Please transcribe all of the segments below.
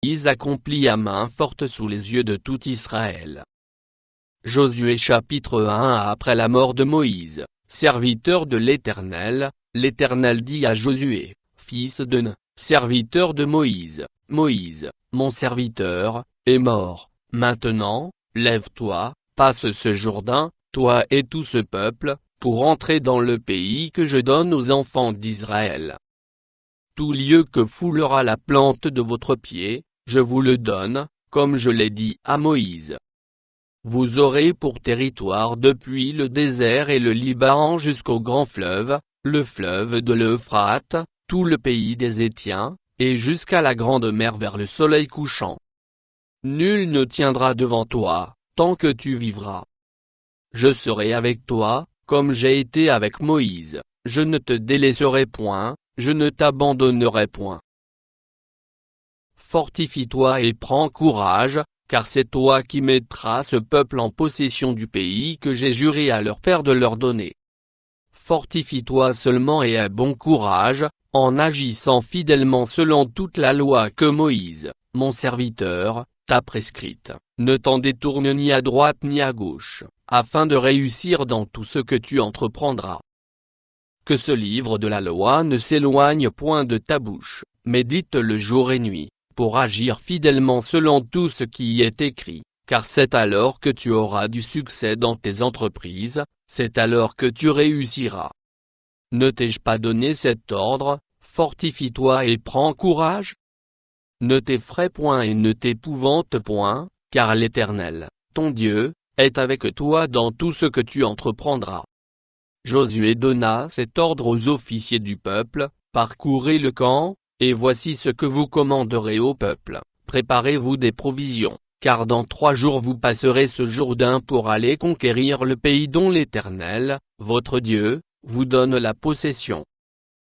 Moïse accomplit à main forte sous les yeux de tout Israël. Josué chapitre 1. Après la mort de Moïse, serviteur de l'Éternel, l'Éternel dit à Josué, fils de Nun, serviteur de Moïse, Moïse, mon serviteur, est mort. Maintenant, lève-toi, passe ce Jourdain, toi et tout ce peuple, pour entrer dans le pays que je donne aux enfants d'Israël. Tout lieu que foulera la plante de votre pied, je vous le donne, comme je l'ai dit à Moïse. Vous aurez pour territoire depuis le désert et le Liban jusqu'au grand fleuve, le fleuve de l'Euphrate, tout le pays des Hétiens, et jusqu'à la grande mer vers le soleil couchant. Nul ne tiendra devant toi, tant que tu vivras. Je serai avec toi, comme j'ai été avec Moïse, je ne te délaisserai point, je ne t'abandonnerai point. Fortifie-toi et prends courage, car c'est toi qui mettras ce peuple en possession du pays que j'ai juré à leur père de leur donner. Fortifie-toi seulement et aie bon courage, en agissant fidèlement selon toute la loi que Moïse, mon serviteur, t'a prescrite. Ne t'en détourne ni à droite ni à gauche, afin de réussir dans tout ce que tu entreprendras. Que ce livre de la loi ne s'éloigne point de ta bouche, médite-le jour et nuit, pour agir fidèlement selon tout ce qui y est écrit, car c'est alors que tu auras du succès dans tes entreprises, c'est alors que tu réussiras. Ne t'ai-je pas donné cet ordre, fortifie-toi et prends courage? Ne t'effraie point et ne t'épouvante point, car l'Éternel, ton Dieu, est avec toi dans tout ce que tu entreprendras. Josué donna cet ordre aux officiers du peuple, parcourez le camp, et voici ce que vous commanderez au peuple, préparez-vous des provisions, car dans 3 jours vous passerez ce Jourdain pour aller conquérir le pays dont l'Éternel, votre Dieu, vous donne la possession.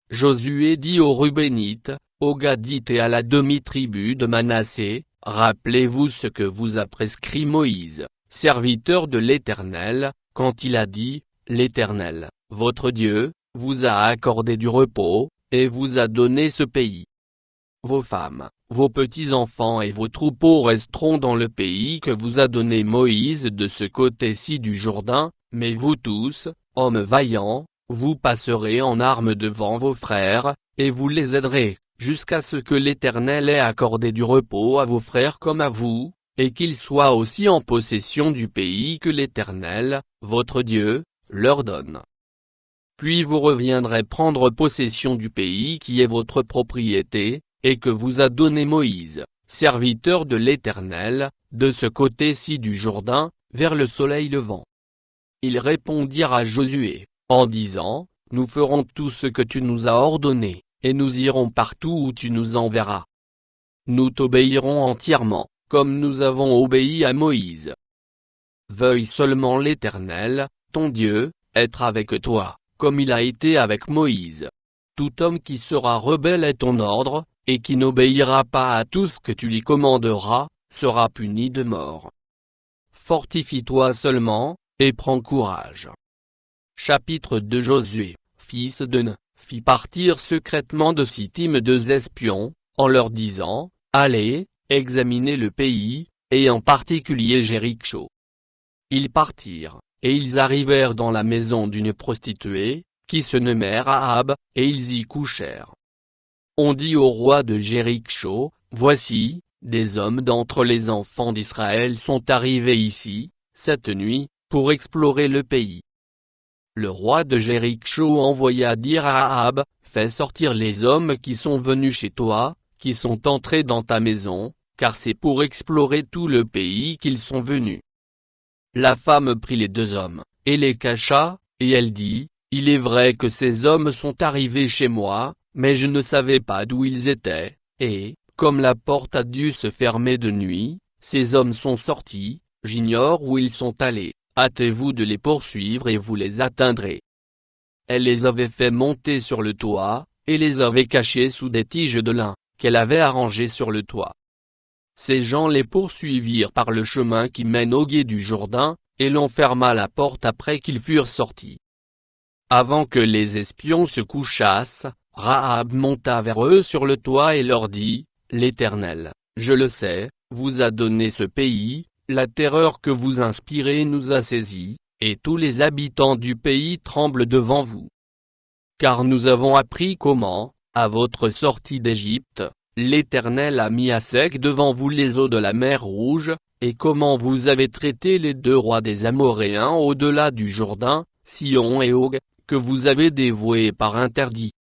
Josué dit aux Rubénites, aux Gadites et à la demi-tribu de Manassé, rappelez-vous ce que vous a prescrit Moïse, serviteur de l'Éternel, quand il a dit, l'Éternel, votre Dieu, vous a accordé du repos, et vous a donné ce pays. Vos femmes, vos petits-enfants et vos troupeaux resteront dans le pays que vous a donné Moïse de ce côté-ci du Jourdain, mais vous tous, hommes vaillants, vous passerez en armes devant vos frères, et vous les aiderez, jusqu'à ce que l'Éternel ait accordé du repos à vos frères comme à vous, et qu'ils soient aussi en possession du pays que l'Éternel, votre Dieu, leur donne. Puis vous reviendrez prendre possession du pays qui est votre propriété, et que vous a donné Moïse, serviteur de l'Éternel, de ce côté-ci du Jourdain, vers le soleil levant. Ils répondirent à Josué, en disant, nous ferons tout ce que tu nous as ordonné, et nous irons partout où tu nous enverras. Nous t'obéirons entièrement, comme nous avons obéi à Moïse. Veuille seulement l'Éternel, ton Dieu, être avec toi, comme il a été avec Moïse. Tout homme qui sera rebelle à ton ordre, et qui n'obéira pas à tout ce que tu lui commanderas, sera puni de mort. Fortifie-toi seulement, et prends courage. Chapitre 2. Josué, fils de Nun, fit partir secrètement de Sittim 2 espions, en leur disant, allez, examinez le pays, et en particulier Jéricho. Ils partirent, et ils arrivèrent dans la maison d'une prostituée, qui se nommait Rahab, et ils y couchèrent. On dit au roi de Jéricho, voici, des hommes d'entre les enfants d'Israël sont arrivés ici, cette nuit, pour explorer le pays. Le roi de Jéricho envoya dire à Rahab, fais sortir les hommes qui sont venus chez toi, qui sont entrés dans ta maison, car c'est pour explorer tout le pays qu'ils sont venus. La femme prit les 2 hommes, et les cacha, et elle dit, il est vrai que ces hommes sont arrivés chez moi, mais je ne savais pas d'où ils étaient, et, comme la porte a dû se fermer de nuit, ces hommes sont sortis, j'ignore où ils sont allés, hâtez-vous de les poursuivre et vous les atteindrez. Elle les avait fait monter sur le toit, et les avait cachés sous des tiges de lin, qu'elle avait arrangées sur le toit. Ces gens les poursuivirent par le chemin qui mène au gué du Jourdain, et l'on ferma la porte après qu'ils furent sortis. Avant que les espions se couchassent, Rahab monta vers eux sur le toit et leur dit, l'Éternel, je le sais, vous a donné ce pays, la terreur que vous inspirez nous a saisis, et tous les habitants du pays tremblent devant vous. Car nous avons appris comment, à votre sortie d'Égypte, l'Éternel a mis à sec devant vous les eaux de la mer Rouge, et comment vous avez traité les 2 rois des Amoréens au-delà du Jourdain, Sihon et Og, que vous avez dévoués par interdit.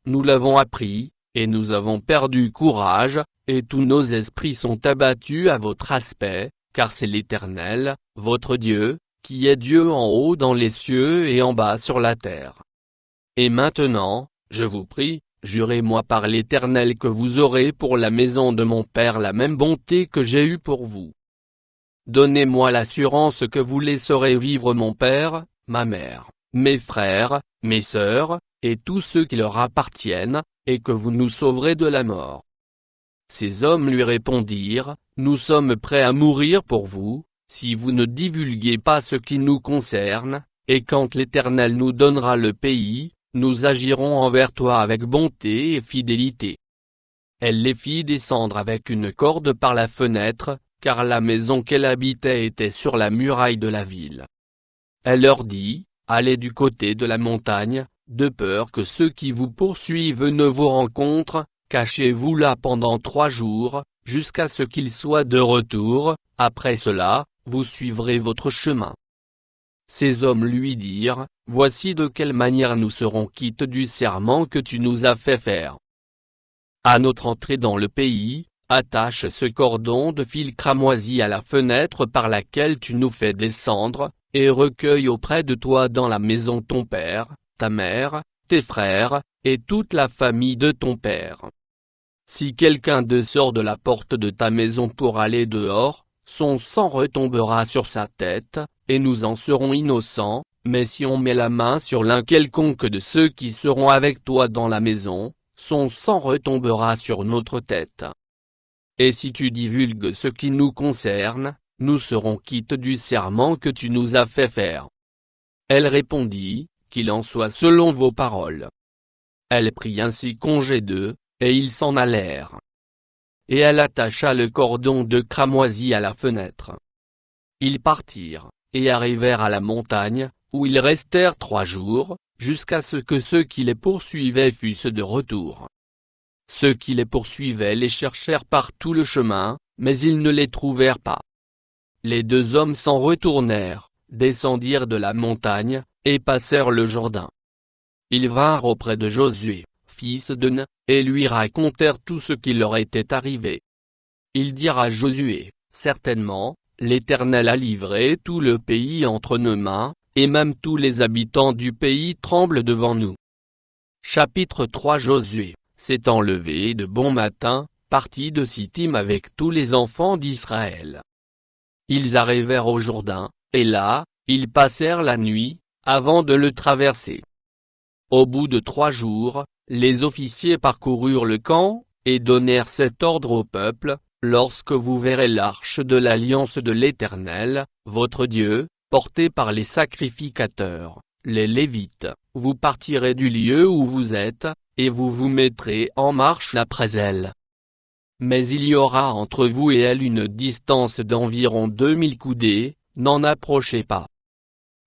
Nous l'avons appris, et nous avons perdu courage, et tous nos esprits sont abattus à votre aspect, car c'est l'Éternel, votre Dieu, qui est Dieu en haut dans les cieux et en bas sur la terre. Et maintenant, je vous prie, jurez-moi par l'Éternel que vous aurez pour la maison de mon Père la même bonté que j'ai eue pour vous. Donnez-moi l'assurance que vous laisserez vivre mon père, ma mère, mes frères, mes sœurs, et tous ceux qui leur appartiennent, et que vous nous sauverez de la mort. Ces hommes lui répondirent, nous sommes prêts à mourir pour vous, si vous ne divulguez pas ce qui nous concerne, et quand l'Éternel nous donnera le pays, nous agirons envers toi avec bonté et fidélité. Elle les fit descendre avec une corde par la fenêtre, car la maison qu'elle habitait était sur la muraille de la ville. Elle leur dit, allez du côté de la montagne, de peur que ceux qui vous poursuivent ne vous rencontrent, cachez-vous là pendant 3 jours, jusqu'à ce qu'ils soient de retour, après cela, vous suivrez votre chemin. Ces hommes lui dirent, voici de quelle manière nous serons quittes du serment que tu nous as fait faire. À notre entrée dans le pays, attache ce cordon de fil cramoisi à la fenêtre par laquelle tu nous fais descendre, et recueille auprès de toi dans la maison ton père, ta mère, tes frères, et toute la famille de ton père. Si quelqu'un sort de la porte de ta maison pour aller dehors, son sang retombera sur sa tête, et nous en serons innocents, mais si on met la main sur l'un quelconque de ceux qui seront avec toi dans la maison, son sang retombera sur notre tête. Et si tu divulgues ce qui nous concerne, nous serons quittes du serment que tu nous as fait faire. Elle répondit, qu'il en soit selon vos paroles. Elle prit ainsi congé d'eux, et ils s'en allèrent. Et elle attacha le cordon de cramoisi à la fenêtre. Ils partirent, et arrivèrent à la montagne, où ils restèrent 3 jours, jusqu'à ce que ceux qui les poursuivaient fussent de retour. Ceux qui les poursuivaient les cherchèrent par tout le chemin, mais ils ne les trouvèrent pas. Les 2 hommes s'en retournèrent, descendirent de la montagne, et passèrent le Jourdain. Ils vinrent auprès de Josué, fils de Nun, et lui racontèrent tout ce qui leur était arrivé. Ils dirent à Josué, certainement, l'Éternel a livré tout le pays entre nos mains, et même tous les habitants du pays tremblent devant nous. Chapitre 3 Josué, s'étant levé de bon matin, partit de Sittim avec tous les enfants d'Israël. Ils arrivèrent au Jourdain, et là, ils passèrent la nuit, avant de le traverser. Au bout de 3 jours, les officiers parcoururent le camp, et donnèrent cet ordre au peuple, lorsque vous verrez l'arche de l'alliance de l'Éternel, votre Dieu, portée par les sacrificateurs, les Lévites, vous partirez du lieu où vous êtes, et vous vous mettrez en marche après elle. Mais il y aura entre vous et elle une distance d'environ 2000 coudées, n'en approchez pas.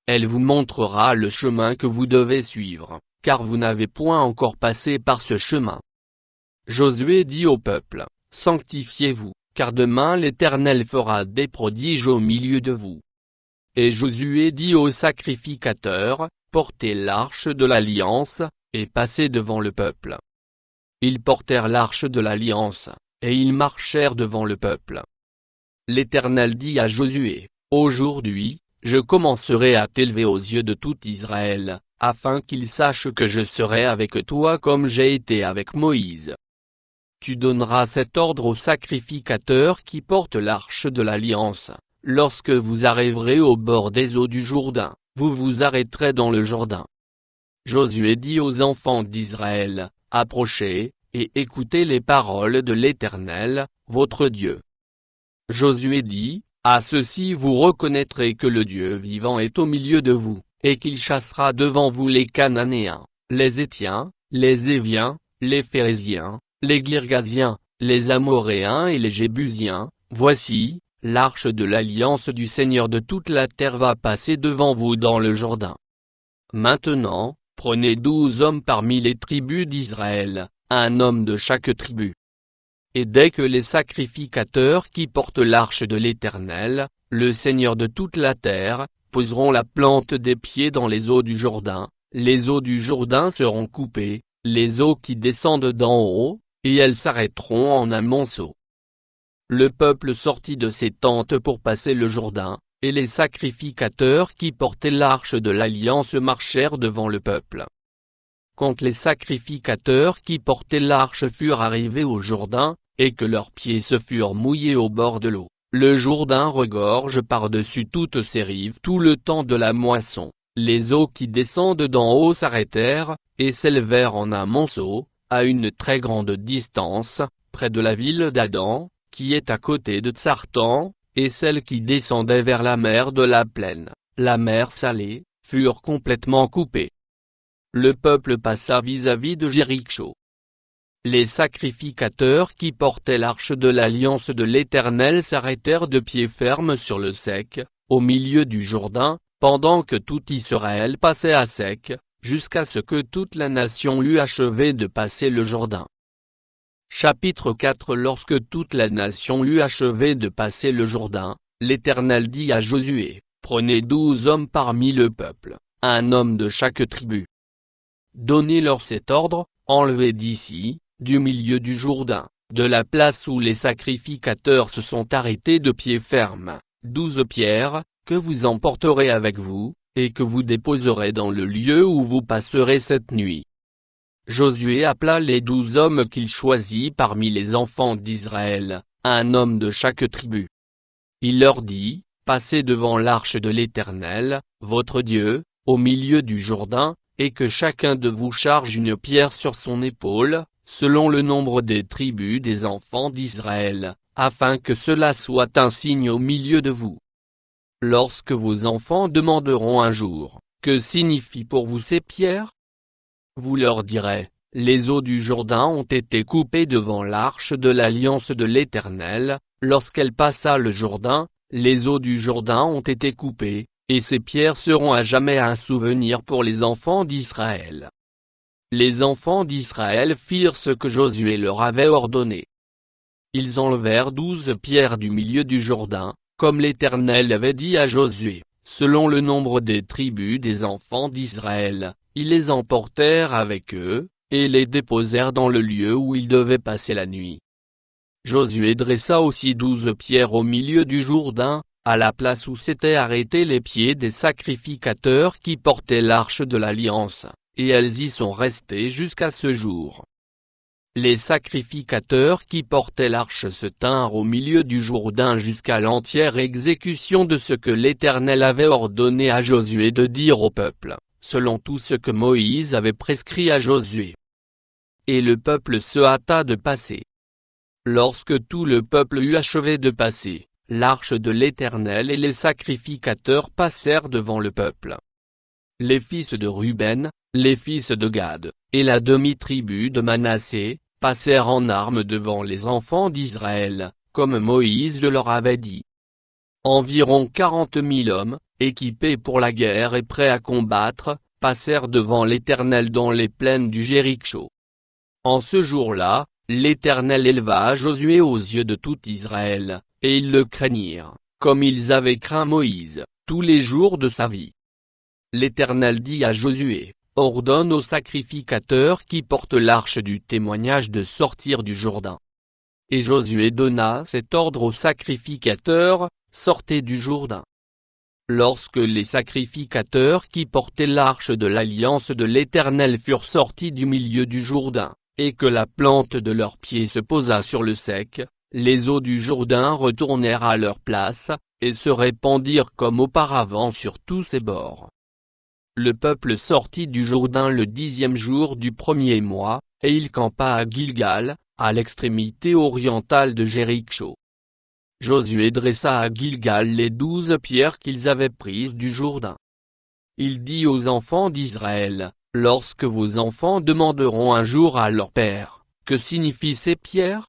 Elle vous montrera le chemin que vous devez suivre, car vous n'avez point encore passé par ce chemin. Josué dit au peuple, sanctifiez-vous, car demain l'Éternel fera des prodiges au milieu de vous. Et Josué dit aux sacrificateurs, portez l'arche de l'alliance, et passez devant le peuple. Ils portèrent l'arche de l'alliance, et ils marchèrent devant le peuple. L'Éternel dit à Josué, aujourd'hui, je commencerai à t'élever aux yeux de tout Israël, afin qu'ils sachent que je serai avec toi comme j'ai été avec Moïse. Tu donneras cet ordre aux sacrificateurs qui portent l'arche de l'alliance, lorsque vous arriverez au bord des eaux du Jourdain, vous vous arrêterez dans le Jourdain. Josué dit aux enfants d'Israël, approchez, et écoutez les paroles de l'Éternel, votre Dieu. Josué dit, à ceci vous reconnaîtrez que le Dieu vivant est au milieu de vous, et qu'il chassera devant vous les Cananéens, les Hétiens, les Éviens, les Phéréziens, les Girgasiens, les Amoréens et les Jébusiens, voici, l'arche de l'alliance du Seigneur de toute la terre va passer devant vous dans le Jourdain. Maintenant, prenez 12 hommes parmi les tribus d'Israël, un homme de chaque tribu. Et dès que les sacrificateurs qui portent l'arche de l'Éternel, le Seigneur de toute la terre, poseront la plante des pieds dans les eaux du Jourdain, les eaux du Jourdain seront coupées, les eaux qui descendent d'en haut, et elles s'arrêteront en un monceau. Le peuple sortit de ses tentes pour passer le Jourdain, et les sacrificateurs qui portaient l'arche de l'alliance marchèrent devant le peuple. Quand les sacrificateurs qui portaient l'arche furent arrivés au Jourdain, et que leurs pieds se furent mouillés au bord de l'eau, le Jourdain regorge par-dessus toutes ses rives tout le temps de la moisson, les eaux qui descendent d'en haut s'arrêtèrent, et s'élevèrent en un monceau, à une très grande distance, près de la ville d'Adam, qui est à côté de Tsartan, et celles qui descendaient vers la mer de la plaine, la mer Salée, furent complètement coupées. Le peuple passa vis-à-vis de Jéricho. Les sacrificateurs qui portaient l'arche de l'alliance de l'Éternel s'arrêtèrent de pied ferme sur le sec, au milieu du Jourdain, pendant que tout Israël passait à sec, jusqu'à ce que toute la nation eût achevé de passer le Jourdain. Chapitre 4 Lorsque toute la nation eut achevé de passer le Jourdain, l'Éternel dit à Josué, prenez 12 hommes parmi le peuple, un homme de chaque tribu. Donnez-leur cet ordre, enlevez d'ici, du milieu du Jourdain, de la place où les sacrificateurs se sont arrêtés de pied ferme, 12 pierres, que vous emporterez avec vous, et que vous déposerez dans le lieu où vous passerez cette nuit. Josué appela les 12 hommes qu'il choisit parmi les enfants d'Israël, un homme de chaque tribu. Il leur dit, passez devant l'arche de l'Éternel, votre Dieu, au milieu du Jourdain, et que chacun de vous charge une pierre sur son épaule, selon le nombre des tribus des enfants d'Israël, afin que cela soit un signe au milieu de vous. Lorsque vos enfants demanderont un jour, que signifient pour vous ces pierres? Vous leur direz, les eaux du Jourdain ont été coupées devant l'arche de l'alliance de l'Éternel, lorsqu'elle passa le Jourdain, les eaux du Jourdain ont été coupées, et ces pierres seront à jamais un souvenir pour les enfants d'Israël. Les enfants d'Israël firent ce que Josué leur avait ordonné. Ils enlevèrent 12 pierres du milieu du Jourdain, comme l'Éternel avait dit à Josué, selon le nombre des tribus des enfants d'Israël. Ils les emportèrent avec eux, et les déposèrent dans le lieu où ils devaient passer la nuit. Josué dressa aussi 12 pierres au milieu du Jourdain, à la place où s'étaient arrêtés les pieds des sacrificateurs qui portaient l'arche de l'alliance, et elles y sont restées jusqu'à ce jour. Les sacrificateurs qui portaient l'arche se tinrent au milieu du Jourdain jusqu'à l'entière exécution de ce que l'Éternel avait ordonné à Josué de dire au peuple, selon tout ce que Moïse avait prescrit à Josué. Et le peuple se hâta de passer. Lorsque tout le peuple eut achevé de passer, l'arche de l'Éternel et les sacrificateurs passèrent devant le peuple. Les fils de Ruben, les fils de Gad, et la demi-tribu de Manassé, passèrent en armes devant les enfants d'Israël, comme Moïse le leur avait dit. Environ 40 000 hommes, équipés pour la guerre et prêts à combattre, passèrent devant l'Éternel dans les plaines du Jéricho. En ce jour-là, l'Éternel éleva Josué aux yeux de tout Israël, et ils le craignirent, comme ils avaient craint Moïse, tous les jours de sa vie. L'Éternel dit à Josué, ordonne aux sacrificateurs qui portent l'arche du témoignage de sortir du Jourdain. Et Josué donna cet ordre aux sacrificateurs, sortez du Jourdain. Lorsque les sacrificateurs qui portaient l'arche de l'alliance de l'Éternel furent sortis du milieu du Jourdain, et que la plante de leurs pieds se posa sur le sec, les eaux du Jourdain retournèrent à leur place, et se répandirent comme auparavant sur tous ses bords. Le peuple sortit du Jourdain le 10e jour du premier mois, et il campa à Gilgal, à l'extrémité orientale de Jéricho. Josué dressa à Gilgal les 12 pierres qu'ils avaient prises du Jourdain. Il dit aux enfants d'Israël, lorsque vos enfants demanderont un jour à leur père, que signifient ces pierres?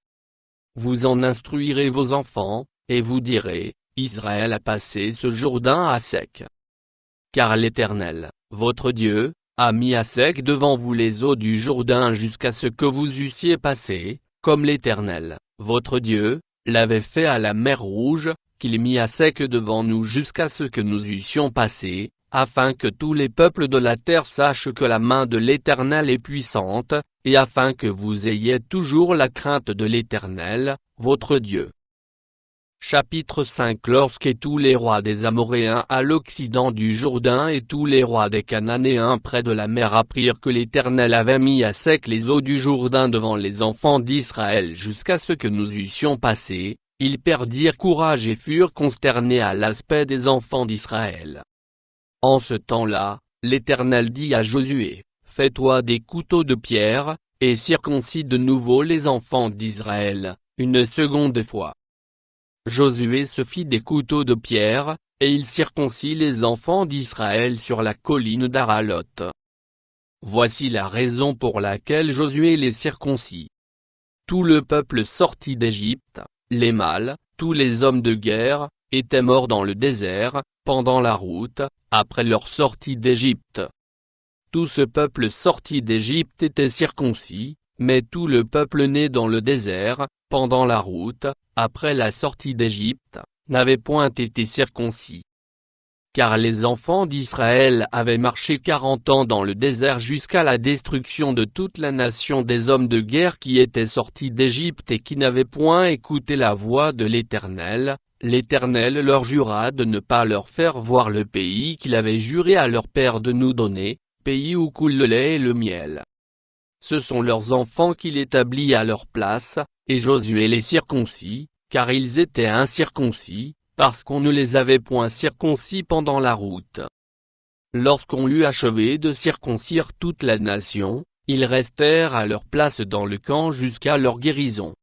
vous en instruirez vos enfants, et vous direz, Israël a passé ce Jourdain à sec. Car l'Éternel, votre Dieu, a mis à sec devant vous les eaux du Jourdain jusqu'à ce que vous eussiez passé, comme l'Éternel, votre Dieu, l'avait fait à la mer Rouge, qu'il mit à sec devant nous jusqu'à ce que nous eussions passé, afin que tous les peuples de la terre sachent que la main de l'Éternel est puissante, et afin que vous ayez toujours la crainte de l'Éternel, votre Dieu. Chapitre 5 Lorsque tous les rois des Amoréens à l'occident du Jourdain et tous les rois des Cananéens près de la mer apprirent que l'Éternel avait mis à sec les eaux du Jourdain devant les enfants d'Israël jusqu'à ce que nous eussions passé, ils perdirent courage et furent consternés à l'aspect des enfants d'Israël. En ce temps-là, l'Éternel dit à Josué, « Fais-toi des couteaux de pierre, et circoncis de nouveau les enfants d'Israël, une seconde fois. » Josué se fit des couteaux de pierre, et il circoncit les enfants d'Israël sur la colline d'Aralot. Voici la raison pour laquelle Josué les circoncit. Tout le peuple sorti d'Égypte, les mâles, tous les hommes de guerre, étaient morts dans le désert, pendant la route, après leur sortie d'Égypte. Tout ce peuple sorti d'Égypte était circoncis, mais tout le peuple né dans le désert, pendant la route, après la sortie d'Égypte, n'avait point été circoncis. Car les enfants d'Israël avaient marché 40 ans dans le désert jusqu'à la destruction de toute la nation des hommes de guerre qui étaient sortis d'Égypte et qui n'avaient point écouté la voix de l'Éternel. L'Éternel leur jura de ne pas leur faire voir le pays qu'il avait juré à leur père de nous donner, pays où coule le lait et le miel. Ce sont leurs enfants qu'il établit à leur place, et Josué les circoncis, car ils étaient incirconcis, parce qu'on ne les avait point circoncis pendant la route. Lorsqu'on eut achevé de circoncire toute la nation, ils restèrent à leur place dans le camp jusqu'à leur guérison.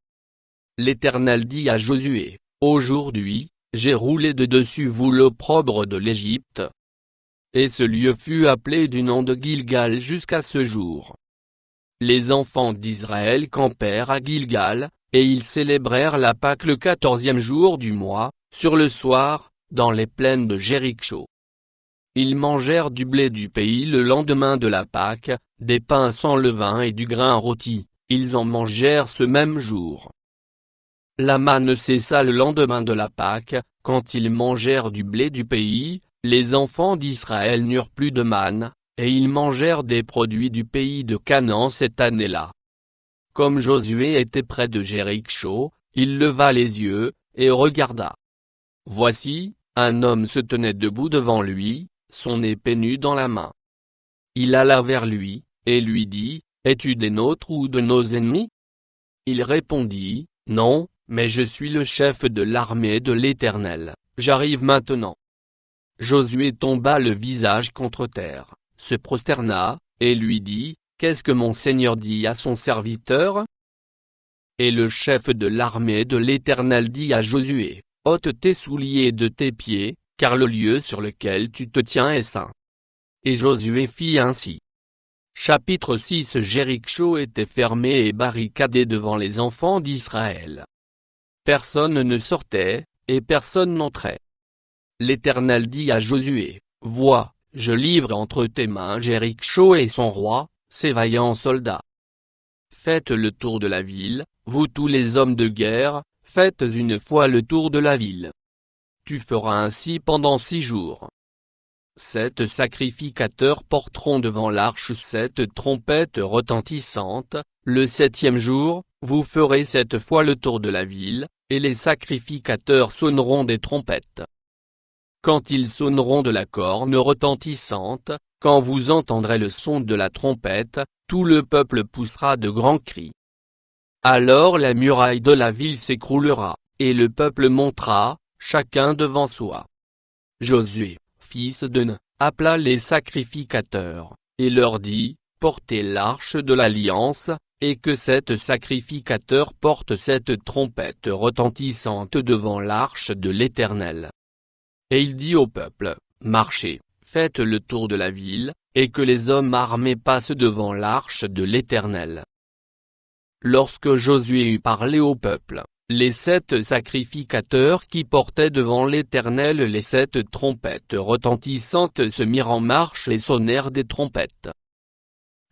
L'Éternel dit à Josué, « Aujourd'hui, j'ai roulé de dessus vous l'opprobre de l'Égypte. » Et ce lieu fut appelé du nom de Gilgal jusqu'à ce jour. Les enfants d'Israël campèrent à Gilgal, et ils célébrèrent la Pâque le 14e jour du mois, sur le soir, dans les plaines de Jéricho. Ils mangèrent du blé du pays le lendemain de la Pâque, des pains sans levain et du grain rôti, ils en mangèrent ce même jour. La manne cessa le lendemain de la Pâque, quand ils mangèrent du blé du pays, les enfants d'Israël n'eurent plus de manne, et ils mangèrent des produits du pays de Canaan cette année-là. Comme Josué était près de Jéricho, il leva les yeux, et regarda. Voici, un homme se tenait debout devant lui, son épée nue dans la main. Il alla vers lui, et lui dit, « Es-tu des nôtres ou de nos ennemis ?» Il répondit, « Non, mais je suis le chef de l'armée de l'Éternel, j'arrive maintenant. » Josué tomba le visage contre terre, se prosterna, et lui dit, « Qu'est-ce que mon Seigneur dit à son serviteur ?» Et le chef de l'armée de l'Éternel dit à Josué, « Ôte tes souliers de tes pieds, car le lieu sur lequel tu te tiens est saint. » Et Josué fit ainsi. Chapitre 6 Jéricho était fermé et barricadé devant les enfants d'Israël. Personne ne sortait, et personne n'entrait. L'Éternel dit à Josué, « Vois, je livre entre tes mains Jéricho et son roi, ses vaillants soldats. Faites le tour de la ville, vous tous les hommes de guerre, faites une fois le tour de la ville. Tu feras ainsi pendant 6 jours. 7 sacrificateurs porteront devant l'arche 7 trompettes retentissantes, le 7e jour, vous ferez 7 fois le tour de la ville, et les sacrificateurs sonneront des trompettes. Quand ils sonneront de la corne retentissante, quand vous entendrez le son de la trompette, tout le peuple poussera de grands cris. Alors la muraille de la ville s'écroulera, et le peuple montera, chacun devant soi. Josué, fils de Nun, appela les sacrificateurs, et leur dit, portez l'arche de l'alliance, et que 7 sacrificateurs portent 7 trompettes retentissantes devant l'arche de l'Éternel. Et il dit au peuple, marchez, faites le tour de la ville, et que les hommes armés passent devant l'arche de l'Éternel. Lorsque Josué eut parlé au peuple, Les 7 sacrificateurs qui portaient devant l'Éternel les 7 trompettes retentissantes se mirent en marche et sonnèrent des trompettes.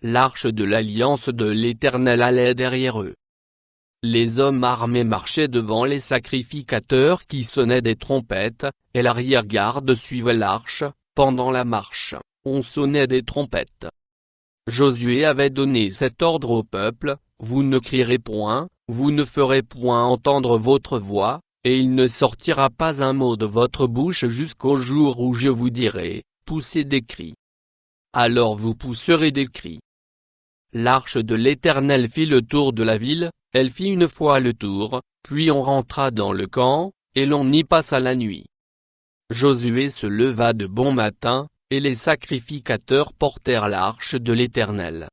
L'arche de l'alliance de l'Éternel allait derrière eux. Les hommes armés marchaient devant les sacrificateurs qui sonnaient des trompettes, et l'arrière-garde suivait l'arche. Pendant la marche, on sonnait des trompettes. Josué avait donné cet ordre au peuple: vous ne crierez point, vous ne ferez point entendre votre voix, et il ne sortira pas un mot de votre bouche jusqu'au jour où je vous dirai: poussez des cris. Alors vous pousserez des cris. L'arche de l'Éternel fit le tour de la ville, elle fit une fois le tour, puis on rentra dans le camp, et l'on y passa la nuit. Josué se leva de bon matin, et les sacrificateurs portèrent l'arche de l'Éternel.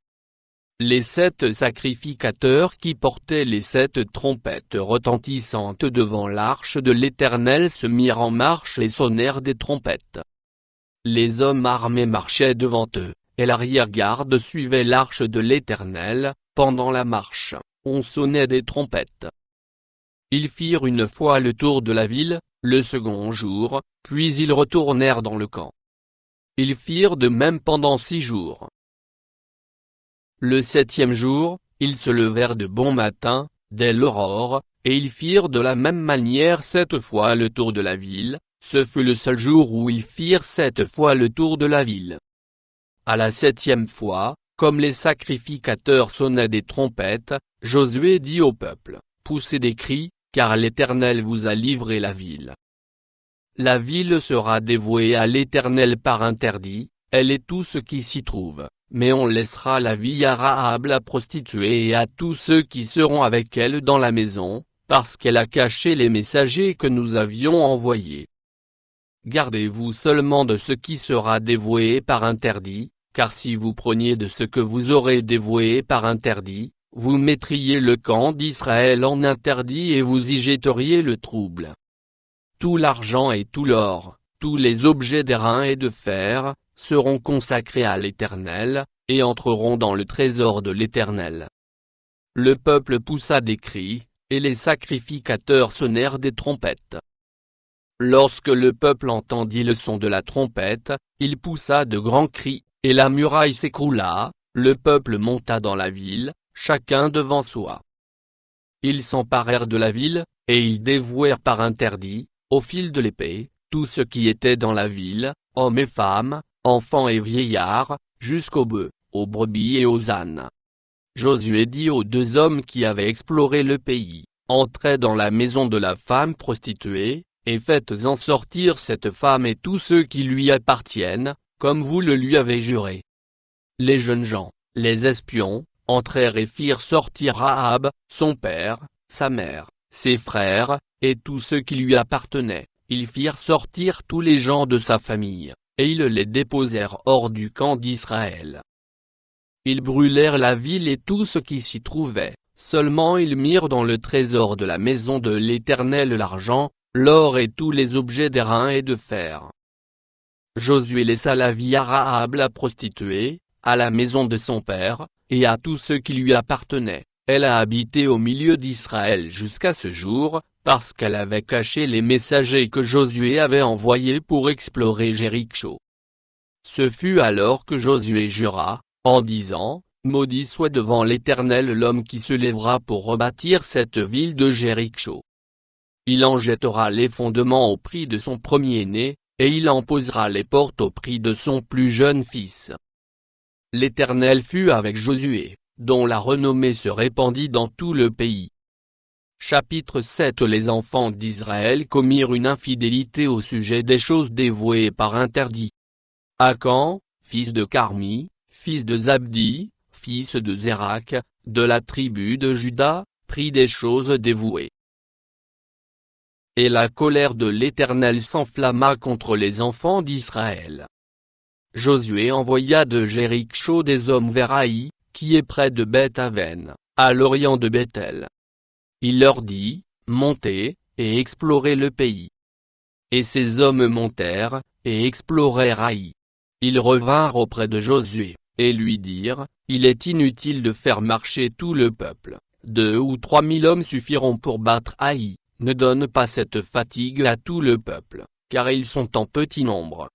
Les 7 sacrificateurs qui portaient les 7 trompettes retentissantes devant l'arche de l'Éternel se mirent en marche et sonnèrent des trompettes. Les hommes armés marchaient devant eux, et l'arrière-garde suivait l'arche de l'Éternel. Pendant la marche, on sonnait des trompettes. Ils firent une fois le tour de la ville, le second jour, puis ils retournèrent dans le camp. Ils firent de même pendant 6 jours. Le 7e jour, ils se levèrent de bon matin, dès l'aurore, et ils firent de la même manière 7 fois le tour de la ville. Ce fut le seul jour où ils firent 7 fois le tour de la ville. À la 7e fois, comme les sacrificateurs sonnaient des trompettes, Josué dit au peuple: poussez des cris, car l'Éternel vous a livré la ville. La ville sera dévouée à l'Éternel par interdit, elle et tout ce qui s'y trouve, mais on laissera la vie à Rahab la prostituée et à tous ceux qui seront avec elle dans la maison, parce qu'elle a caché les messagers que nous avions envoyés. Gardez-vous seulement de ce qui sera dévoué par interdit, car si vous preniez de ce que vous aurez dévoué par interdit, vous mettriez le camp d'Israël en interdit et vous y jetteriez le trouble. Tout l'argent et tout l'or, tous les objets d'airain et de fer, seront consacrés à l'Éternel, et entreront dans le trésor de l'Éternel. Le peuple poussa des cris, et les sacrificateurs sonnèrent des trompettes. Lorsque le peuple entendit le son de la trompette, il poussa de grands cris, et la muraille s'écroula, le peuple monta dans la ville, chacun devant soi. Ils s'emparèrent de la ville, et ils dévouèrent par interdit, au fil de l'épée, tout ce qui était dans la ville, hommes et femmes, enfants et vieillards, jusqu'aux bœufs, aux brebis et aux ânes. Josué dit aux 2 hommes qui avaient exploré le pays: entrez dans la maison de la femme prostituée, et faites-en sortir cette femme et tous ceux qui lui appartiennent, comme vous le lui avez juré. Les jeunes gens, les espions, entrèrent et firent sortir Rahab, son père, sa mère, ses frères, et tous ceux qui lui appartenaient. Ils firent sortir tous les gens de sa famille, et ils les déposèrent hors du camp d'Israël. Ils brûlèrent la ville et tout ce qui s'y trouvait, seulement ils mirent dans le trésor de la maison de l'Éternel l'argent, l'or et tous les objets d'airain et de fer. Josué laissa la vie à Rahab la prostituée, à la maison de son père, et à tous ceux qui lui appartenaient. Elle a habité au milieu d'Israël jusqu'à ce jour, parce qu'elle avait caché les messagers que Josué avait envoyés pour explorer Jéricho. Ce fut alors que Josué jura, en disant: maudit soit devant l'Éternel l'homme qui se lèvera pour rebâtir cette ville de Jéricho. Il en jettera les fondements au prix de son premier-né, et il en posera les portes au prix de son plus jeune fils. L'Éternel fut avec Josué, dont la renommée se répandit dans tout le pays. Chapitre 7. Les enfants d'Israël commirent une infidélité au sujet des choses dévouées par interdit. Akan, fils de Carmi, fils de Zabdi, fils de Zérak, de la tribu de Juda, prit des choses dévouées. Et la colère de l'Éternel s'enflamma contre les enfants d'Israël. Josué envoya de Jéricho des hommes vers Haï, qui est près de Beth-Aven, à l'orient de Bethel. Il leur dit: montez, et explorez le pays. Et ces hommes montèrent, et explorèrent Haï. Ils revinrent auprès de Josué, et lui dirent: il est inutile de faire marcher tout le peuple, 2 ou 3 000 hommes suffiront pour battre Haï, ne donne pas cette fatigue à tout le peuple, car ils sont en petit nombre.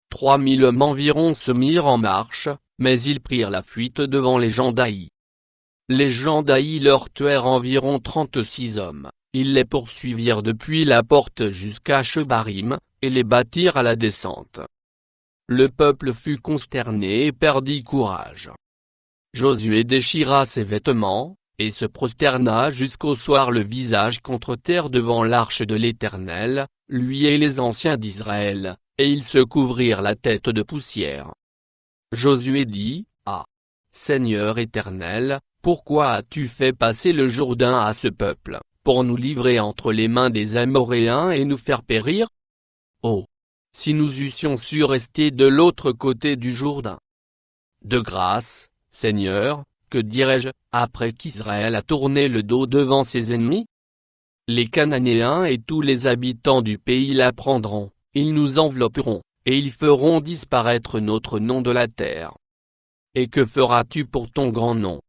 3 000 hommes environ se mirent en marche, mais ils prirent la fuite devant les gens d'Haï. Les gens d'Haï leur tuèrent environ 36 hommes, ils les poursuivirent depuis la porte jusqu'à Shebarim, et les battirent à la descente. Le peuple fut consterné et perdit courage. Josué déchira ses vêtements, et se prosterna jusqu'au soir le visage contre terre devant l'arche de l'Éternel, lui et les anciens d'Israël, et ils se couvrirent la tête de poussière. Josué dit, « Ah! Seigneur Éternel, pourquoi as-tu fait passer le Jourdain à ce peuple, pour nous livrer entre les mains des Amoréens et nous faire périr? Oh! Si nous eussions su rester de l'autre côté du Jourdain! De grâce, Seigneur, que dirais-je, après qu'Israël a tourné le dos devant ses ennemis? Les Cananéens et tous les habitants du pays la prendront, ils nous envelopperont, et ils feront disparaître notre nom de la terre. Et que feras-tu pour ton grand nom? »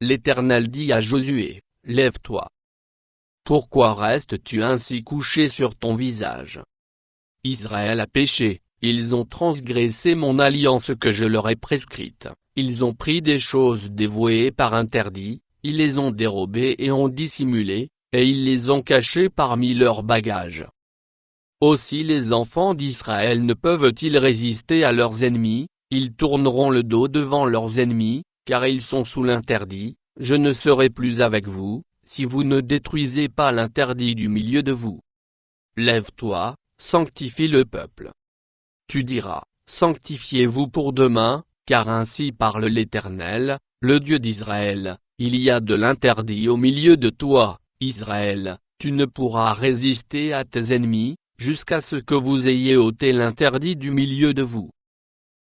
L'Éternel dit à Josué, « Lève-toi. Pourquoi restes-tu ainsi couché sur ton visage? Israël a péché, ils ont transgressé mon alliance que je leur ai prescrite, ils ont pris des choses dévouées par interdit, ils les ont dérobées et ont dissimulé, et ils les ont cachées parmi leurs bagages. Aussi les enfants d'Israël ne peuvent-ils résister à leurs ennemis, ils tourneront le dos devant leurs ennemis, car ils sont sous l'interdit, je ne serai plus avec vous, si vous ne détruisez pas l'interdit du milieu de vous. Lève-toi, sanctifie le peuple. Tu diras, sanctifiez-vous pour demain, car ainsi parle l'Éternel, le Dieu d'Israël, il y a de l'interdit au milieu de toi, Israël, tu ne pourras résister à tes ennemis, jusqu'à ce que vous ayez ôté l'interdit du milieu de vous.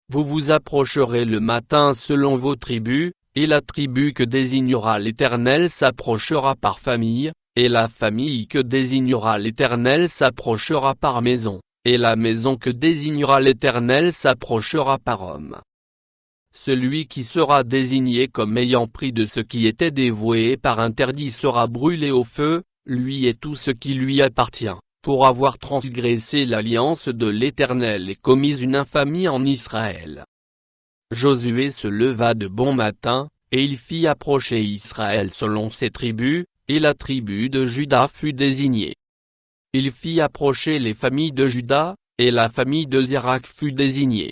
Vous vous approcherez le matin selon vos tribus, et la tribu que désignera l'Éternel s'approchera par famille, et la famille que désignera l'Éternel s'approchera par maison, et la maison que désignera l'Éternel s'approchera par homme. Celui qui sera désigné comme ayant pris de ce qui était dévoué par interdit sera brûlé au feu, lui et tout ce qui lui appartient, pour avoir transgressé l'alliance de l'Éternel et commis une infamie en Israël. Josué se leva de bon matin, et il fit approcher Israël selon ses tribus, et la tribu de Juda fut désignée. Il fit approcher les familles de Juda, et la famille de Zérak fut désignée.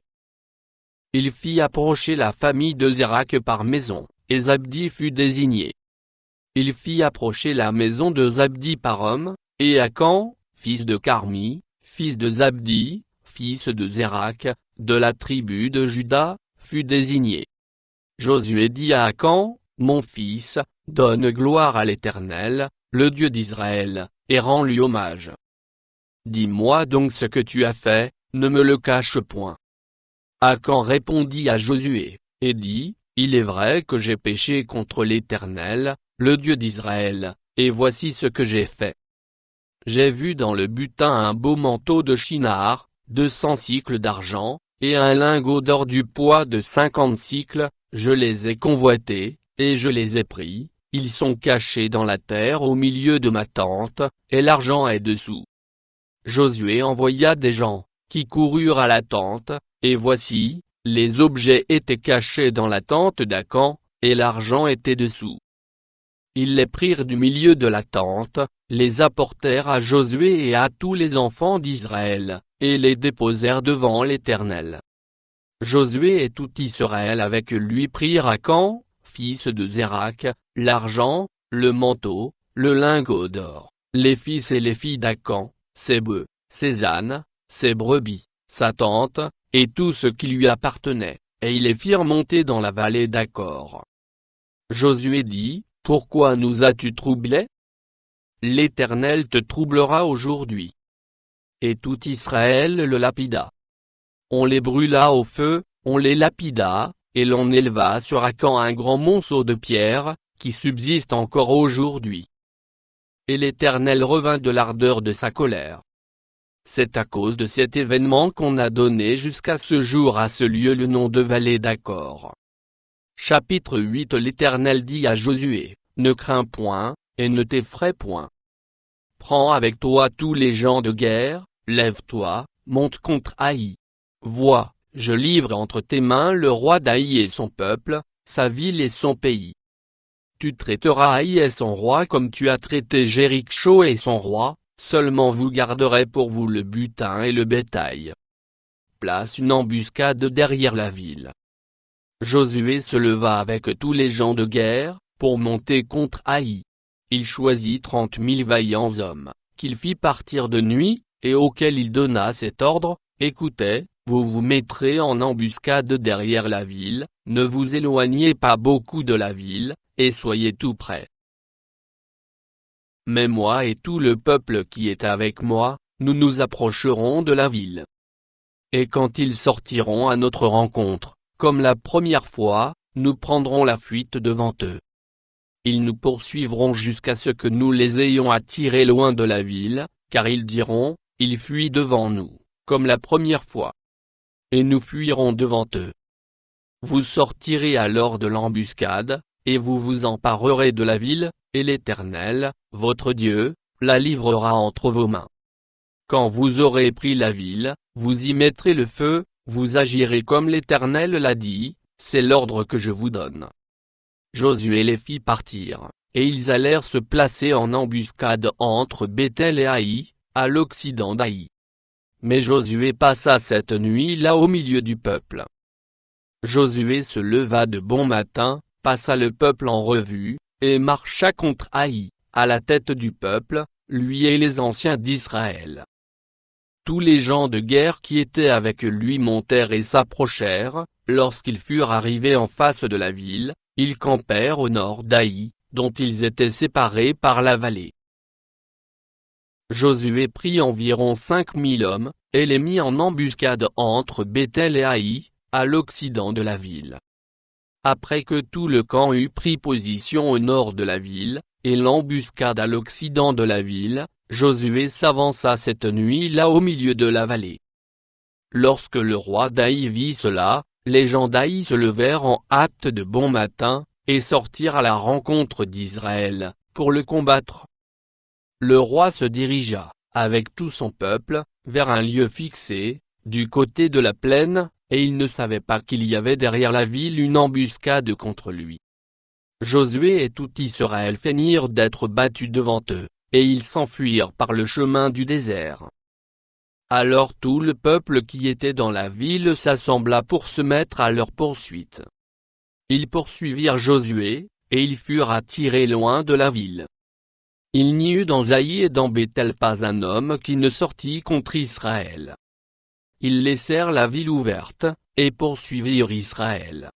Il fit approcher la famille de Zérak par maison, et Zabdi fut désigné. Il fit approcher la maison de Zabdi par homme, et Akan, fils de Carmi, fils de Zabdi, fils de Zérak, de la tribu de Juda, fut désigné. Josué dit à Akan, « Mon fils, donne gloire à l'Éternel, le Dieu d'Israël, et rends-lui hommage. Dis-moi donc ce que tu as fait, ne me le cache point. » Akan répondit à Josué, et dit, « Il est vrai que j'ai péché contre l'Éternel, le Dieu d'Israël, et voici ce que j'ai fait. J'ai vu dans le butin un beau manteau de Shinar, 200 cycles d'argent, et un lingot d'or du poids de 50 cycles, je les ai convoités, et je les ai pris, ils sont cachés dans la terre au milieu de ma tente, et l'argent est dessous. » Josué envoya des gens, qui coururent à la tente, et voici, les objets étaient cachés dans la tente d'Akan, et l'argent était dessous. Ils les prirent du milieu de la tente, les apportèrent à Josué et à tous les enfants d'Israël, et les déposèrent devant l'Éternel. Josué et tout Israël avec lui prirent Akan, fils de Zérak, l'argent, le manteau, le lingot d'or, les fils et les filles d'Akan, ses bœufs, ses ânes, ses brebis, sa tente, et tout ce qui lui appartenait, et ils les firent monter dans la vallée d'Acor. Josué dit, « Pourquoi nous as-tu troublés? L'Éternel te troublera aujourd'hui. » Et tout Israël le lapida. On les brûla au feu, on les lapida, et l'on éleva sur Akan un grand monceau de pierre, qui subsiste encore aujourd'hui. Et l'Éternel revint de l'ardeur de sa colère. C'est à cause de cet événement qu'on a donné jusqu'à ce jour à ce lieu le nom de vallée d'Acor. Chapitre 8. L'Éternel dit à Josué, ne crains point, et ne t'effraie point. Prends avec toi tous les gens de guerre, lève-toi, monte contre Haï. Vois, je livre entre tes mains le roi d'Haï et son peuple, sa ville et son pays. Tu traiteras Haï et son roi comme tu as traité Jéricho et son roi, seulement vous garderez pour vous le butin et le bétail. Place une embuscade derrière la ville. Josué se leva avec tous les gens de guerre, pour monter contre Haï. Il choisit 30 000 vaillants hommes, qu'il fit partir de nuit, et auxquels il donna cet ordre, écoutez, vous vous mettrez en embuscade derrière la ville, ne vous éloignez pas beaucoup de la ville, et soyez tout près. Mais moi et tout le peuple qui est avec moi, nous nous approcherons de la ville. Et quand ils sortiront à notre rencontre, comme la première fois, nous prendrons la fuite devant eux. Ils nous poursuivront jusqu'à ce que nous les ayons attirés loin de la ville, car ils diront, ils fuient devant nous, comme la première fois. Et nous fuirons devant eux. Vous sortirez alors de l'embuscade, et vous vous emparerez de la ville, et l'Éternel, votre Dieu, la livrera entre vos mains. Quand vous aurez pris la ville, vous y mettrez le feu, vous agirez comme l'Éternel l'a dit, c'est l'ordre que je vous donne. Josué les fit partir, et ils allèrent se placer en embuscade entre Béthel et Haï, à l'occident d'Haï. Mais Josué passa cette nuit là au milieu du peuple. Josué se leva de bon matin, passa le peuple en revue, et marcha contre Haï, à la tête du peuple, lui et les anciens d'Israël. Tous les gens de guerre qui étaient avec lui montèrent et s'approchèrent, lorsqu'ils furent arrivés en face de la ville, ils campèrent au nord d'Haï, dont ils étaient séparés par la vallée. Josué prit environ 5 000 hommes, et les mit en embuscade entre Béthel et Haï, à l'occident de la ville. Après que tout le camp eut pris position au nord de la ville, et l'embuscade à l'occident de la ville, Josué s'avança cette nuit là au milieu de la vallée. Lorsque le roi d'Haï vit cela, les gens d'Haï se levèrent en hâte de bon matin, et sortirent à la rencontre d'Israël, pour le combattre. Le roi se dirigea, avec tout son peuple, vers un lieu fixé, du côté de la plaine, et il ne savait pas qu'il y avait derrière la ville une embuscade contre lui. Josué et tout Israël feignirent d'être battus devant eux, et ils s'enfuirent par le chemin du désert. Alors tout le peuple qui était dans la ville s'assembla pour se mettre à leur poursuite. Ils poursuivirent Josué, et ils furent attirés loin de la ville. Il n'y eut dans Haï et dans Béthel pas un homme qui ne sortit contre Israël. Ils laissèrent la ville ouverte, et poursuivirent Israël.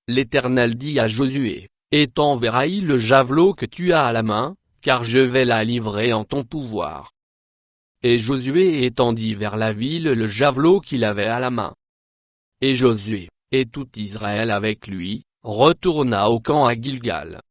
L'Éternel dit à Josué, étends vers Haï le javelot que tu as à la main, car je vais la livrer en ton pouvoir. Et Josué étendit vers la ville le javelot qu'il avait à la main. Et Josué, et tout Israël avec lui, retourna au camp à Gilgal.